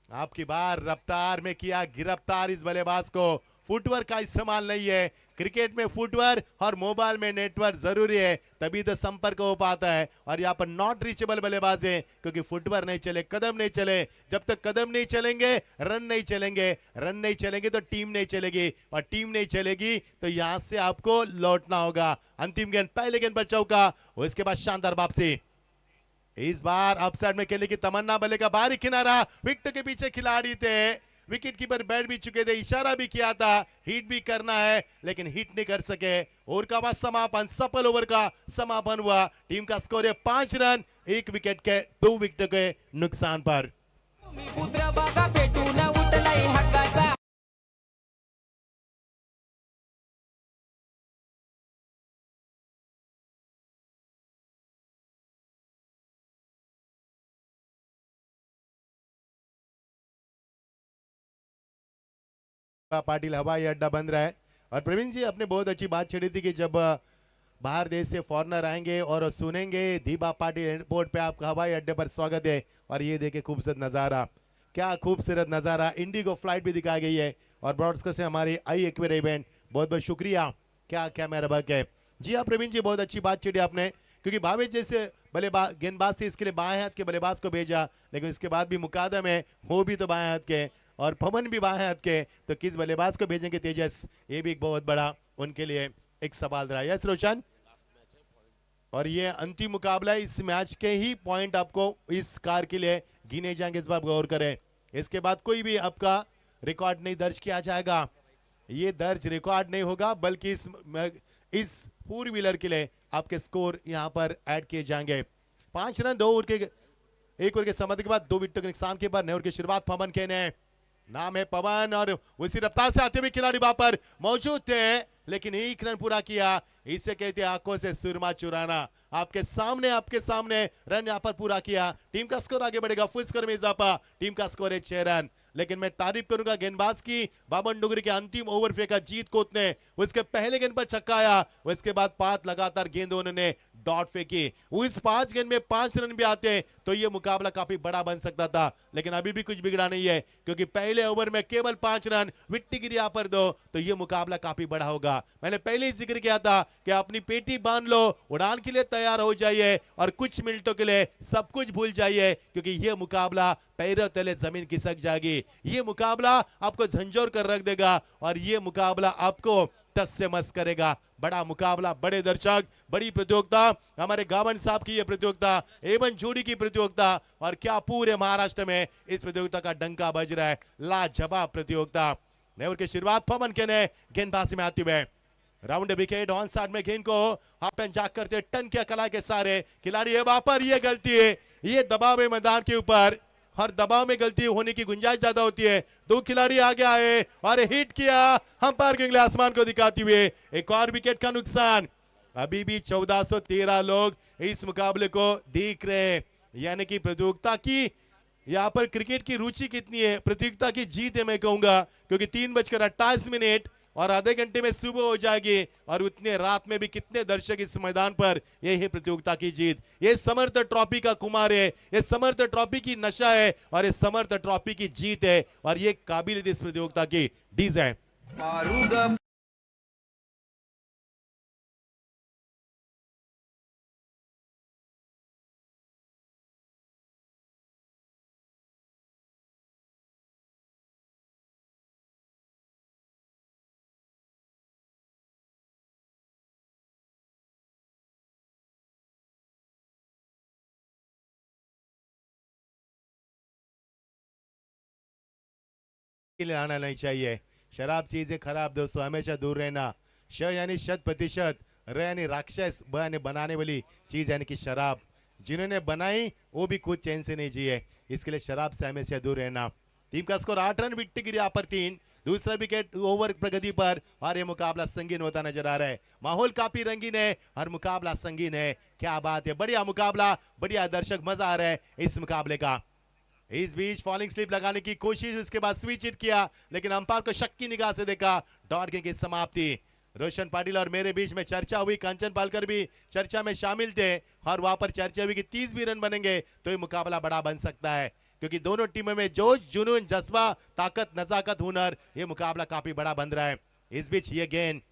आपकी बार रफ्तार में किया गिरफ्तार इस बल्लेबाज को। फुटवर्क का इस्तेमाल नहीं है। क्रिकेट में फुटवर्क और मोबाइल में नेटवर्क जरूरी है, तभी तो संपर्क हो पाता है। और यहाँ पर नॉट रीचेबल बल्लेबाज है, क्योंकि फुटवर्क नहीं चले, कदम नहीं चले। जब तक कदम नहीं चलेंगे रन नहीं चलेंगे, रन नहीं चलेंगे तो टीम नहीं चलेगी, और टीम नहीं चलेगी तो यहां से आपको लौटना होगा। अंतिम गेंद, पहले गेंद पर चौका, उसके बाद शानदार वापसी। इस बार अपसाइड में खेलने की तमन्ना, बल्ले का बाहरी किनारा, विकेट के पीछे खिलाड़ी थे, विकेट कीपर बैठ भी चुके थे, इशारा भी किया था हिट भी करना है, लेकिन हिट नहीं कर सके। ओवर का बाद समापन, सफल ओवर का समापन हुआ। टीम का स्कोर है 5 रन, 1 विकेट के 2 विकेट के नुकसान पर। पुत्र बघा पेटून उठलाय हक्काचा। पाटिल हवाई अड्डा बंद रहा है। और प्रवीण जी, आपने बहुत अच्छी बात छेड़ी थी कि जब बाहर देश से फॉरनर आएंगे और सुनेंगे दीपा पाटिल एयरपोर्ट पे आपका हवाई अड्डे पर स्वागत है। और ये देखे खूबसूरत नजारा, क्या खूबसूरत नजारा। इंडिगो फ्लाइट भी दिखाई गई है और ब्रॉडकास्ट हमारी आई एक्वेर इवेंट, बहुत बहुत शुक्रिया। क्या क्या मेरा बक है जी। हाँ प्रवीण जी, बहुत अच्छी बात छेड़ी आपने, क्योंकि भावेश जैसे बल्लेबाज गेंदबाज से इसके लिए बाएं हाथ के बल्लेबाज को भेजा, लेकिन इसके बाद भी मुकादम है, वो भी तो बाएं हाथ के और पवन भी बाएं हाथ के, तो किस बल्लेबाज को भेजेंगे तेजस, ये भी एक बहुत बड़ा उनके लिए एक सवाल रहा। यस रोशन, और ये अंतिम मुकाबला है, इस मैच के ही पॉइंट आपको इस कार के लिए गिने जाएंगे, इस बात गौर करें। इसके बाद कोई भी आपका रिकॉर्ड नहीं दर्ज किया जाएगा, ये दर्ज रिकॉर्ड नहीं होगा, बल्कि इस फोर व्हीलर के लिए आपके स्कोर यहां पर ऐड किए जाएंगे। 5 रन 2 ओवर के 1 ओवर के समाप्ति के बाद 2 विकेट के नुकसान के बाद नए ओवर की शुरुआत पवन के ने, नाम है पवन, और उसी रफ्तार से आते हुए खिलाड़ी वहां पर मौजूद थे, लेकिन 1 रन पूरा किया। इसे कहते हैं आंखों से सुरमा चुराना। आपके सामने रन यहां पर पूरा किया। टीम का स्कोर आगे बढ़ेगा, फुल स्कोर में इजाफा। टीम का स्कोर है 6 रन। लेकिन मैं तारीफ करूंगा गेंदबाज की, बाबन डोगरी के अंतिम ओवर फेंका जीत कोत ने, उसके पहले गेंद पर छक्का आया, उसके बाद 5 लगातार गेंद उन्होंने डॉट फेंकी। उस 5 गेंद में 5 रन भी आते तो ये मुकाबला काफी बड़ा बन सकता था, लेकिन अभी भी कुछ बिगड़ा नहीं है, क्योंकि पहले ओवर में केवल 5 रन, विट्टी गिरी यहां पर 2, तो ये मुकाबला काफी बड़ा होगा। मैंने पहले ही जिक्र किया था कि अपनी पेटी बांध लो, उड़ान के लिए तैयार हो जाइए और कुछ मिनटों के लिए सब कुछ भूल जाइए, क्योंकि ये मुकाबला पैरों तले जमीन खिसक जाएगी। ये मुकाबला आपको झंझोर कर रख देगा और ये मुकाबला आपको टस से मस करेगा। बड़ा मुकाबला, बड़े दर्शक, बड़ी प्रतियोगिता, हमारे गावन साहब की ये प्रतियोगिता, एवन जोड़ी की प्रतियोगिता, और क्या पूरे महाराष्ट्र में इस प्रतियोगिता का डंका बज रहा है। लाजवाब प्रतियोगिता। नेवर की शुरुआत पवन के ने गेंदबाजी में आते हुए, राउंड विकेट ऑन साइड में गेंद को हाफ एंड जाक करते टन के कला के सारे खिलाड़ी है वहां पर। ये गलती है, ये दबाव है मैदान के ऊपर, हर दबाव में गलती होने की गुंजाइश ज्यादा होती है। 2 खिलाड़ी आगे आए और हिट किया, अंपायर के अगले आसमान को दिखाते हुए एक और विकेट का नुकसान। अभी भी 1413 लोग इस मुकाबले को देख रहे हैं, यानी कि प्रतियोगिता की यहां पर क्रिकेट की रुचि कितनी है, प्रतियोगिता की जीत है मैं कहूंगा, क्योंकि 3:28 और आधे घंटे में सुबह हो जाएगी, और उतने रात में भी कितने दर्शक इस मैदान पर, यही है प्रतियोगिता की जीत। ये समर्थ ट्रॉफी का कुमार है, ये समर्थ ट्रॉफी की नशा है, और ये समर्थ ट्रॉफी की जीत है, और ये काबिल इस प्रतियोगिता की डीज है। के लिए आना नहीं चाहिए। शराब चीज है खराब दोस्तों, हमेशा दूर रहना। श यानी 100%, र यानी राक्षस, ब यानी बनाने वाली चीज यानी कि शराब। जिन्होंने बनाई वो भी खुद चैन से नहीं जिए, इसके लिए शराब से हमेशा दूर रहना। टीम का स्कोर 8 रन, विकेट गिरी यहाँ पर 3। दूसरा विकेट ओवर प्रगति पर और ये मुकाबला संगीन होता नजर आ रहा है। माहौल काफी रंगीन है और मुकाबला संगीन है। क्या बात है, बढ़िया मुकाबला, बढ़िया दर्शक, मजा आ रहा है इस मुकाबले का। इस बीच फॉलिंग स्लिप लगाने की कोशिश, उसके बाद स्विच हिट किया लेकिन अंपायर को शक की निगाह से देखा। डॉट की समाप्ति। रोशन पाटिल और मेरे बीच में चर्चा हुई, कंचन पालकर भी चर्चा में शामिल थे और वहां पर चर्चा हुई कि 30 भी रन बनेंगे तो ये मुकाबला बड़ा बन सकता है, क्योंकि दोनों टीमों में जोश, जुनून, जज्बा, ताकत, नजाकत, हुनर, ये मुकाबला काफी बड़ा बन रहा है। इस बीच ये गेंद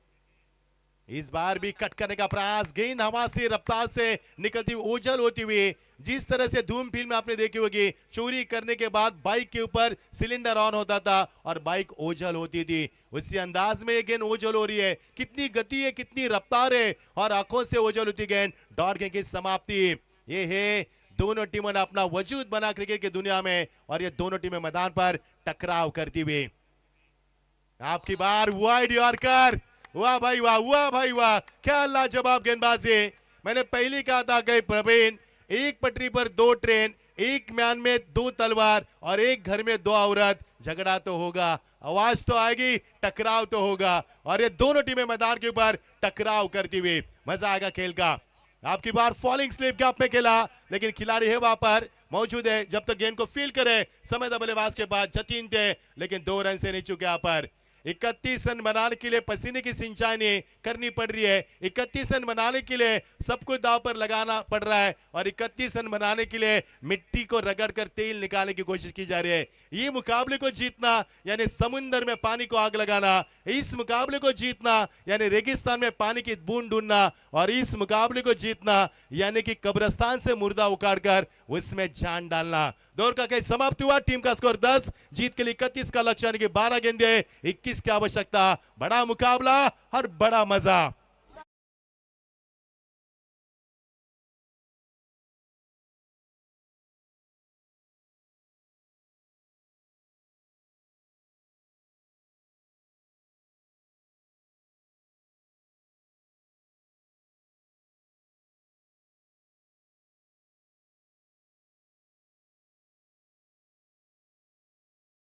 इस बार भी कट करने का प्रयास, गेंद हवा से रफ्तार से निकलती हुई ओझल होती हुई, जिस तरह से धूम फिल्म में आपने देखी होगी, चोरी करने के बाद बाइक के ऊपर सिलेंडर ऑन होता था और बाइक ओझल होती थी, उसी अंदाज में ये गेंद ओझल हो रही है। कितनी गति है, कितनी रफ्तार है और आंखों से ओझल होती गेंद। डॉट गेंद की समाप्ति। ये है दोनों टीमों ने अपना वजूद बना क्रिकेट की दुनिया में और ये दोनों टीमें मैदान पर टकराव करती हुई। आपकी बार वाइड यॉर्कर, वाह भाई वाह, वाह भाई वाह, क्या लाजवाब गेंदबाजी। मैंने पहले कहा था कि प्रवीण, एक पटरी पर 2 ट्रेन, एक म्यान में 2 तलवार और एक घर में 2 औरत, झगड़ा तो होगा, आवाज तो आएगी, टकराव तो होगा और ये दोनों टीमें मैदान के ऊपर टकराव करती हुई। मजा आएगा खेल का। आपकी बार फॉलिंग स्लिप गैप में खेला लेकिन खिलाड़ी है वहां पर मौजूद है, जब तक गेंद को फील करे। समय बल्लेबाज के पास जतीन थे लेकिन 2 रन से नहीं चुके। यहाँ पर 31 रन बनाने के लिए पसीने की सिंचाई करनी पड़ रही है। 31 रन बनाने के लिए सब कुछ दाव पर लगाना पड़ रहा है और 31 रन बनाने के लिए मिट्टी को रगड़कर तेल निकालने की कोशिश की जा रही है। ये मुकाबले को जीतना यानी समुद्र में पानी को आग लगाना, इस मुकाबले को जीतना यानी रेगिस्तान में पानी की बूंद ढूंढना और इस मुकाबले को जीतना यानी कि कब्रिस्तान से मुर्दा उखाड़कर उसमें जान डालना। दौर का खेल समाप्त हुआ। टीम का स्कोर 10, जीत के लिए 31 का लक्ष्य यानी कि 12 गेंदे, 21 की आवश्यकता। बड़ा मुकाबला और बड़ा मजा।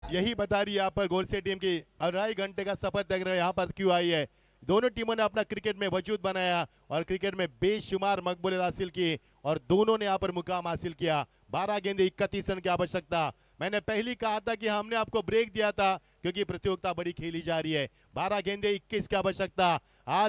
यही बता रही है यहाँ पर गोल से टीम की 2.5 घंटे का सफर तय रहा है यहाँ पर क्यों आई है। दोनों टीमों ने अपना क्रिकेट में वजूद बनाया और क्रिकेट में बेशुमार मकबूलियत हासिल की और दोनों ने यहाँ पर मुकाम हासिल किया। 12 गेंदे 31 रन की आवश्यकता। मैंने पहले कहा था कि हमने आपको ब्रेक दिया था क्योंकि प्रतियोगिता बड़ी खेली जा रही है। 12 गेंदे 21 की आवश्यकता।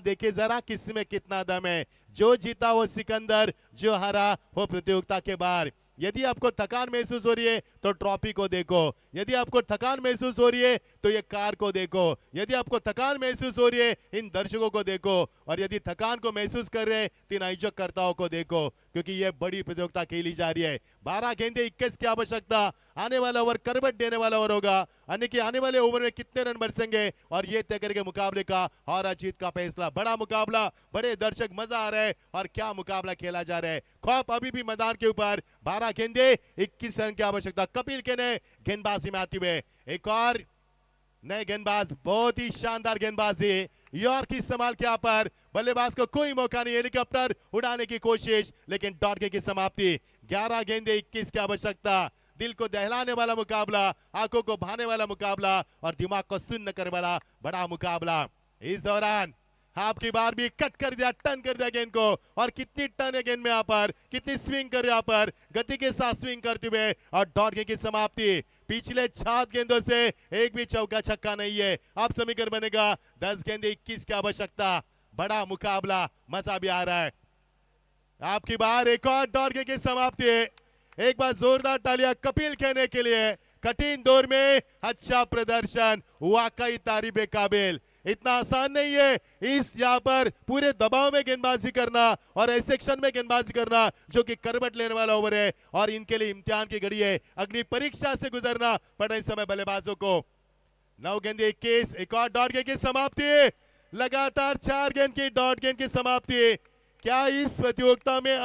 देखिए जरा किसमें कितना दम है। जो जीता वो सिकंदर, जो हारा वो प्रतियोगिता के बाहर। यदि आपको थकान महसूस हो रही है तो ट्रॉफी को देखो, यदि आपको थकान महसूस हो रही है तो ये कार को देखो, यदि आपको थकान महसूस हो रही है इन दर्शकों को देखो और यदि थकान को महसूस कर रहे हैं तो इन आयोजकर्ताओं को देखो, क्योंकि ये बड़ी प्रतियोगिता खेली जा रही है। 12 गेंदे 21 की आवश्यकता। आने वाला ओवर करवट देने वाला ओवर होगा, यानी कि आने वाले ओवर में कितने रन बरसेंगे और ये तय करके मुकाबले का हार जीत का फैसला। बड़ा मुकाबला, बड़े दर्शक, मजा आ रहा है और क्या मुकाबला खेला जा रहा है। ख्वाब अभी भी मैदान के ऊपर। 12 गेंदे 21 रन की आवश्यकता। कपिल के ने गेंदबाजी में आते हुए एक और नए गेंदबाज, बहुत ही शानदार गेंदबाजी। यॉर्क इस्तेमाल किया पर बल्लेबाज को कोई मौका नहीं। हेलीकॉप्टर उड़ाने की कोशिश लेकिन डॉट की समाप्ति। 11 गेंदे 21 की आवश्यकता। दिल को दहलाने वाला मुकाबला, आंखों को भाने वाला मुकाबला और दिमाग को सुन्न करने वाला बड़ा मुकाबला। इस दौरान आपकी बार भी कट कर दिया, टर्न कर दिया गेंद को और कितनी टर्न है गेंद में यहाँ पर, कितनी स्विंग कर यहाँ पर, गति के साथ स्विंग करते हुए और डॉट की समाप्ति। पिछले 7 गेंदों से एक भी चौका छक्का नहीं है। अब समीकरण बनेगा 10 गेंदे 21 की आवश्यकता। बड़ा मुकाबला, मजा भी आ रहा है। आपकी बार एक और डॉट की समाप्ति। एक बार जोरदार तालियां कपिल कहने के लिए। कठिन दौर में अच्छा प्रदर्शन, वाकई तारीफ काबिल। इतना आसान नहीं है इस यहाँ पर पूरे दबाव में गेंदबाजी करना और ऐसे क्षण में गेंदबाजी करना जो कि करवट लेने वाला ओवर है और इनके लिए इम्तिहान की घड़ी है। अग्नि परीक्षा से गुजरना पड़ रहा इस समय बल्लेबाजों को। 9 गेंदे 21, एक और डॉट गेंद की समाप्ति। लगातार 4 गेंद की डॉट गेंद की समाप्ति। क्या इस प्रतियोगिता में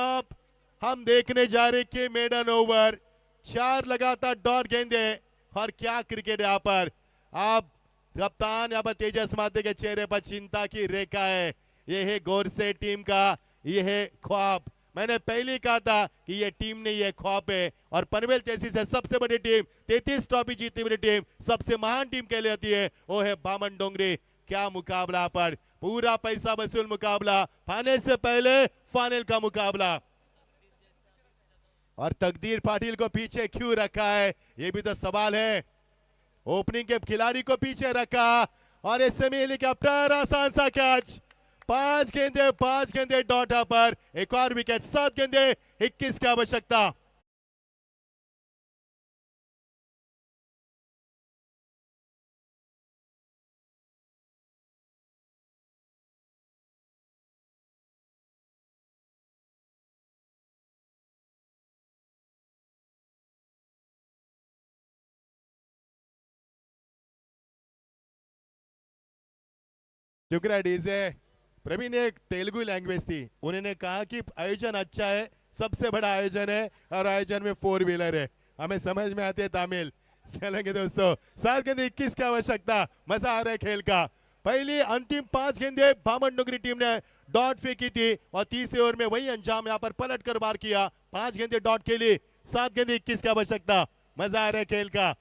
हम देखने जा रहे कि मेडन ओवर, 4 लगातार डॉट गेंदे और क्या क्रिकेट यहाँ पर। आप कप्तान यहाँ पर तेजस माते के चेहरे पर चिंता की रेखा है। ये है गोरसे टीम का ये है ख्वाब। मैंने पहले कहा था कि ये टीम नहीं ये ख्वाब है। और पनवेल चेसिस है सबसे बड़ी टीम, 33 ट्रॉफी जीतने वाली टीम, सबसे महान टीम कहलाती है, वो है बामन डोंगरी। क्या मुकाबला पर, पूरा पैसा वसूल मुकाबला, फाइनल से पहले फाइनल का मुकाबला। और तकदीर पाटिल को पीछे क्यों रखा है ये भी तो सवाल है। ओपनिंग के खिलाड़ी को पीछे रखा और ऐसे में हेलीकॉप्टर आसान सा कैच। 5 गेंदे डॉट पर, एक और विकेट, 7 गेंदे 21 की आवश्यकता। शुक्रिया डीजे। प्रवीण एक तेलुगु लैंग्वेज थी, उन्होंने कहा कि आयोजन अच्छा है, सबसे बड़ा आयोजन है और आयोजन में 4 व्हीलर है। हमें समझ में आती है तमिल। चलेंगे दोस्तों, 7 गेंदे 21 की आवश्यकता। मजा आ रहा है खेल का। पहली अंतिम 5 गेंदे बामन डोंगरी टीम ने डॉट फेंकी थी और तीसरे ओवर में वही अंजाम यहाँ पर पलट कर बार किया। 5 गेंदे डॉट के लिए, 7 गेंदे 21 की आवश्यकता। मजा आ रहा है खेल का।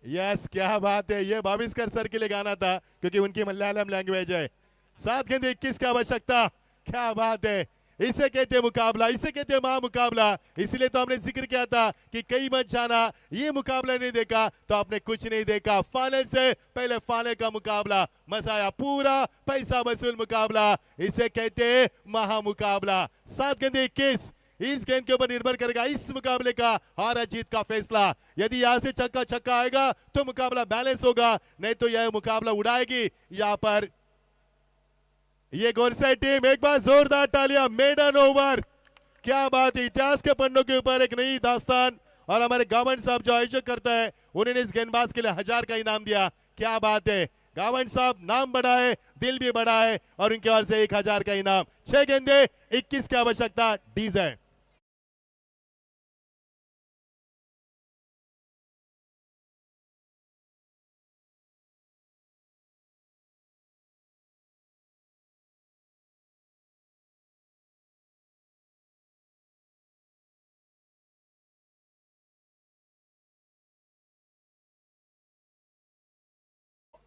यस, क्या बात है। ये भाविस्कर सर के लिए गाना था क्योंकि उनकी मलयालम लैंग्वेज है। 7 गेंदे 21 की आवश्यकता। क्या बात है। इसे कहते हैं मुकाबला, इसे कहते हैं महामुकाबला। इसलिए तो हमने जिक्र किया था कि कई मत जाना, ये मुकाबला नहीं देखा तो आपने कुछ नहीं देखा। फाइनल से पहले फाइनल का मुकाबला, मजा आया। पूरा पैसा वसूल मुकाबला, इसे कहते हैं महामुकाबला। 7 गेंदे 21, इस गेंद के ऊपर निर्भर करेगा इस मुकाबले का हार जीत का फैसला। यदि यहां से छक्का छक्का आएगा तो मुकाबला बैलेंस होगा, नहीं तो यह मुकाबला उड़ाएगी। यहां पर ये गोरसे टीम, एक बार जोरदार तालियां। मेडन ओवर, क्या बात है। इतिहास के पन्नों के ऊपर एक नई दास्तान। और हमारे गवर्नमेंट साहब जो आयोजक करता है, उन्होंने इस गेंदबाज के लिए 1000 का इनाम दिया। क्या बात है। गवर्नमेंट साहब नाम बड़ा है, दिल भी बड़ा है और उनके ओर से 1000 का इनाम। 6 गेंदे 21 की आवश्यकता। डीजे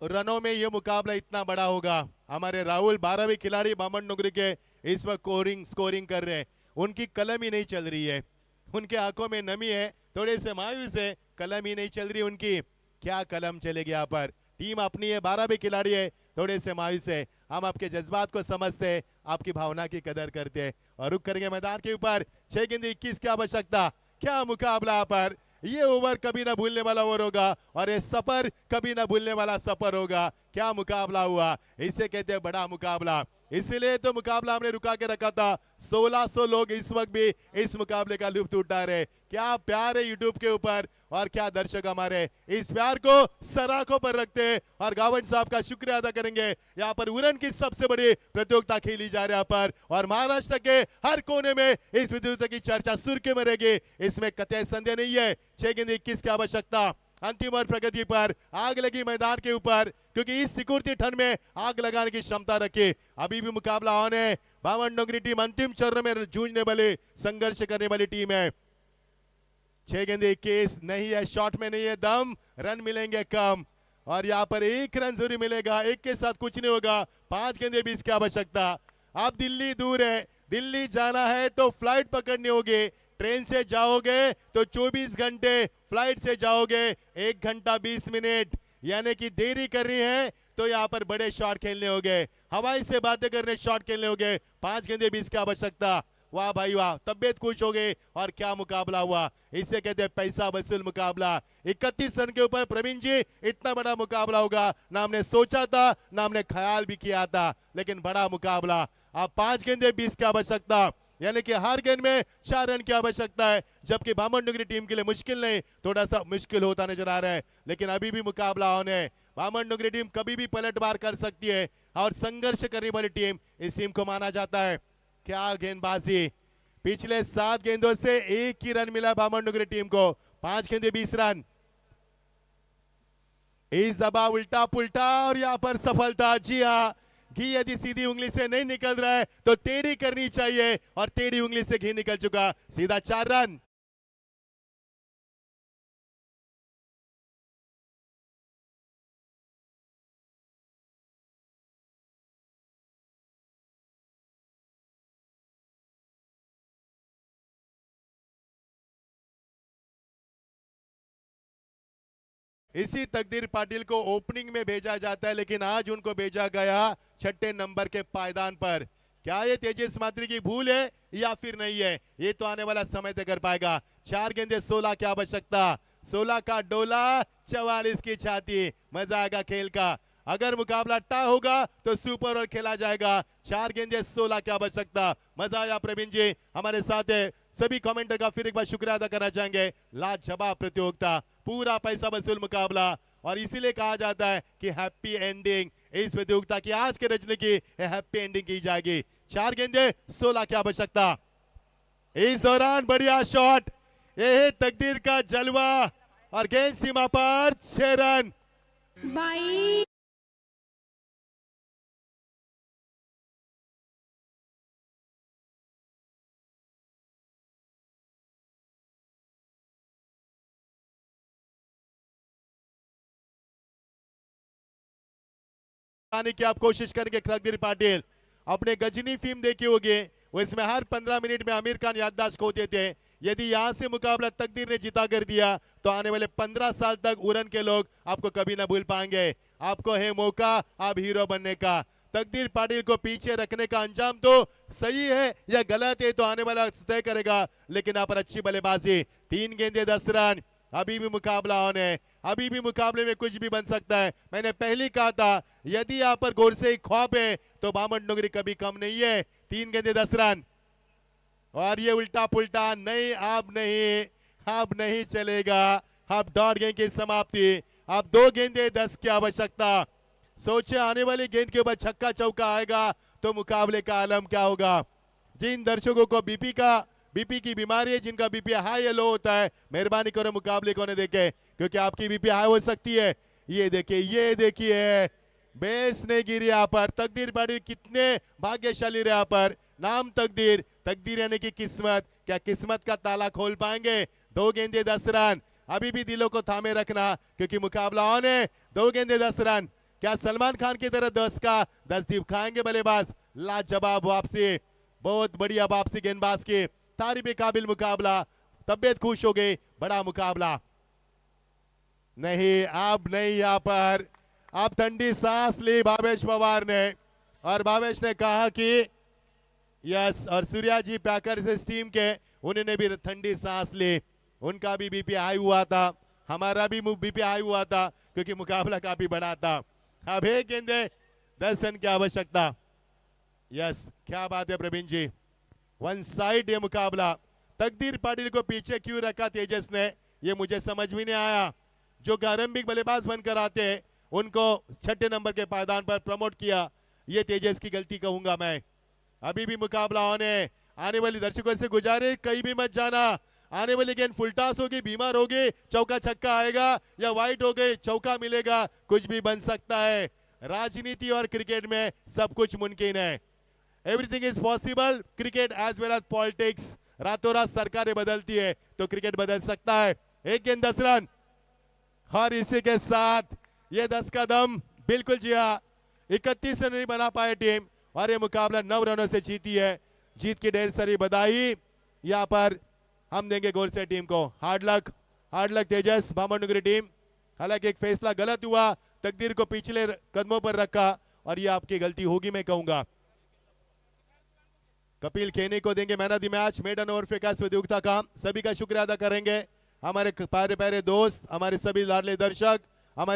रनों में यह मुकाबला इतना बड़ा होगा। हमारे राहुल 12वीं खिलाड़ी बामन डोंगरी के इस वक्त स्कोरिंग कर रहे हैं। उनकी कलम ही नहीं चल रही है, उनके आंखों में नमी है, थोड़े से मायूस है, कलम ही नहीं चल रही उनकी। क्या कलम चलेगी यहाँ पर। टीम अपनी है, 12वीं खिलाड़ी है, थोड़े से मायूस है। हम आपके जज्बात को समझते हैं, आपकी भावना की कदर करते हैं और रुक करेंगे मैदान के ऊपर। 6 गेंदे 21 की आवश्यकता। क्या मुकाबला यहाँ पर। ये ओवर कभी ना भूलने वाला ओवर होगा और ये सफर कभी ना भूलने वाला सफर होगा। क्या मुकाबला हुआ, इसे कहते हैं बड़ा मुकाबला। इसीलिए तो मुकाबला हमने रुका के रखा था। 1600 लोग इस वक्त भी इस मुकाबले का लुत्फ उठा रहे। क्या प्यार है यूट्यूब के ऊपर और क्या दर्शक हमारे इस प्यार को सराखों पर रखते हैं। और गवर्नमेंट साहब का शुक्रिया अदा करेंगे। यहाँ पर उड़न की सबसे बड़ी प्रतियोगिता खेली जा रही है पर, और महाराष्ट्र के हर कोने में इस प्रतियोगिता की चर्चा सुर्खी में रहेगी, इसमें कतई संदेह नहीं है। 6 गेंद 21 की आवश्यकता। अंतिम और प्रगति पर आग लगी मैदान के ऊपर, क्योंकि इस सिकुड़ती ठंड में आग लगाने की क्षमता रखी। अभी भी मुकाबला ऑन है। बामन डोंगरी टीम अंतिम चरण में जूझने वाली, संघर्ष करने वाली टीम है। 6 गेंदे 21 नहीं है, शॉट में नहीं है दम, रन मिलेंगे कम और यहाँ पर 1 रन जरूर मिलेगा। 1 के साथ कुछ नहीं होगा। 5 गेंदे 20 की आवश्यकता। अब दिल्ली दूर है, दिल्ली जाना है तो फ्लाइट पकड़नी होगी। ट्रेन से जाओगे तो 24 घंटे, फ्लाइट से जाओगे 1 घंटा 20 मिनट, यानी कि देरी कर रही है तो यहाँ पर बड़े शॉट खेलने होंगे, हवाई से बातें करने शॉट खेलने होंगे। 5 गेंदे 20 की आवश्यकता। वाह भाई वाह, तबियत खुश हो गई। और क्या मुकाबला हुआ, इसे कहते हैं पैसा वसूल मुकाबला। 31 रन के ऊपर प्रवीण जी, इतना बड़ा मुकाबला होगा ना हमने सोचा था, ना हमने ख्याल भी किया था, लेकिन बड़ा मुकाबला। अब 5 गेंदे 20 की आवश्यकता, यानी कि हर गेंद में 4 रन की आवश्यकता है। जबकि बामन डोंगरी टीम के लिए मुश्किल नहीं, थोड़ा सा मुश्किल होता नजर आ रहा है, लेकिन अभी भी मुकाबला ऑन है। बामन डोंगरी टीम कभी भी पलटवार कर सकती है और संघर्ष करने वाली टीम इस टीम को माना जाता है। क्या गेंदबाजी, पिछले 7 गेंदों से 1 ही रन मिला बामन डोंगरी टीम को। 5 गेंदे 20 रन। इस दबा उल्टा पुल्टा और यहाँ पर सफलता। जी हाँ, घी यदि सीधी उंगली से नहीं निकल रहा है तो टेढ़ी करनी चाहिए और टेढ़ी उंगली से घी निकल चुका। सीधा 4 रन। इसी तकदीर पाटिल को ओपनिंग में भेजा जाता है, लेकिन आज उनको भेजा गया 6 नंबर के पायदान पर। क्या ये तेजस मात्री की भूल है या फिर नहीं है, ये तो आने वाला समय तय कर पाएगा। 4 गेंदे 16 की आवश्यकता, 16 का डोला 44 की छाती। मजा आएगा खेल का। अगर मुकाबला टा होगा तो सुपर ओवर खेला जाएगा। 4 गेंदे 16 की आवश्यकता। मजा आया प्रवीण जी हमारे साथ है। सभी कमेंटर का फिर एक बार शुक्रिया अदा करना चाहेंगे। लाजवाब प्रतियोगिता, पूरा पैसा वसूल मुकाबला और इसीलिए कहा जाता है कि हैप्पी एंडिंग। इस प्रतियोगिता की आज के रचने की हैप्पी एंडिंग की जाएगी। 4 गेंदे 16 की आवश्यकता। इस दौरान बढ़िया शॉट, यह तकदीर का जलवा और गेंद सीमा पर 6 रन। बाई आने की आप कोशिश करेंगे। तकदीर पाटिल अपने गजनी फिल्म देखी होगी, वो इसमें हर 15 मिनट में आमिर खान याददाश्त खोते थे। यदि यहां से मुकाबला तकदीर ने जीता कर दिया तो आने वाले 15 साल तक उड़न के लोग आपको कभी ना भूल पाएंगे। आपको है मौका आप हीरो बनने का। तकदीर पाटिल को पीछे रखने का अंजाम तो सही है या गलत है तो आने वाला तय करेगा, लेकिन यहाँ पर अच्छी बल्लेबाजी। 3 गेंदे 10 रन। अभी भी मुकाबला ऑन है, अभी भी मुकाबले में कुछ भी बन सकता है। मैंने पहले कहा था यदि यहाँ पर गोर से ख्वाब है तो बामन डोंगरी कभी कम नहीं है। 3 गेंदे 10 रन और ये उल्टा पुल्टा नहीं, अब नहीं चलेगा। अब डॉट गेंद की समाप्ति। अब 2 गेंदे 10 की आवश्यकता। सोचे आने वाली गेंद के ऊपर छक्का चौका आएगा तो मुकाबले का आलम क्या होगा। जिन दर्शकों को बीपी की बीमारी है, जिनका बीपी हाई या लो होता है, मेहरबानी करो मुकाबले को न देखे, क्योंकि आपकी बीपी हाई हो सकती है। ये देखिए बेस नहीं गिरी यहाँ पर। तकदीर पाटिल कितने भाग्यशाली रहे यहाँ पर। नाम तकदीर, तकदीर यानी कि किस्मत। क्या किस्मत का ताला खोल पाएंगे। 2 गेंदे 10 रन। अभी भी दिलों को थामे रखना क्योंकि मुकाबला ऑन है। 2 गेंदे 10 रन। क्या सलमान खान की तरह 10 का 10 दिखाएंगे बल्लेबाज। लाजवाब वापसी, बहुत बढ़िया वापसी गेंदबाज की। तारीफ काबिल मुकाबला, तबियत खुश हो गई। बड़ा मुकाबला नहीं, अब नहीं। यहाँ पर अब ठंडी सांस ली भावेश पवार ने और भावेश ने कहा कि यस, और सूर्या जी पैकर्स इस टीम के, उन्होंने भी ठंडी सांस ली। उनका भी बीपी हाई हुआ था, हमारा भी बीपी हाई हुआ था क्योंकि मुकाबला काफी बड़ा था। अब 1 गेंदे 10 रन की आवश्यकता। यस, क्या बात है प्रवीण जी। 1 साइड ये मुकाबला। तकदीर पाटिल को पीछे क्यों रखा तेजस ने, ये मुझे समझ में नहीं आया। जो आरंभिक बल्लेबाज बनकर आते हैं उनको 6 नंबर के पायदान पर प्रमोट किया, ये तेजस की गलती कहूंगा मैं। अभी भी मुकाबला ऑन है। आने वाली दर्शकों से गुजारिश, कहीं भी मत जाना। आने वाली गेंद फुलटास होगी, बीमार होगी, चौका छक्का आएगा या वाइट हो गई, चौका मिलेगा, कुछ भी बन सकता है। राजनीति और क्रिकेट में सब कुछ मुमकिन है। Everything is possible, cricket as well as politics. रातों रात सरकारें बदलती है तो क्रिकेट बदल सकता है। 1 गेंद 10 रन और इसी के साथ ये 10 का दम। बिल्कुल जी हाँ, 31 रन नहीं बना पाए टीम और ये मुकाबला 9 रनों से जीती है। जीत की ढेर सारी बधाई यहाँ पर हम देंगे गोल से टीम को। हार्ड लक तेजस बामनडुंगरी टीम। हालांकि एक फैसला गलत हुआ, तकदीर को पिछले कदमों पर रखा और ये आपकी गलती होगी मैं कहूंगा। कपिल खेनी को देंगे man of the match. Maiden over फ्रिकास प्रतियोगिता का सभी का शुक्रिया अदा करेंगे। हमारे प्यारे दोस्त, हमारे सभी लाडले दर्शक, हमारे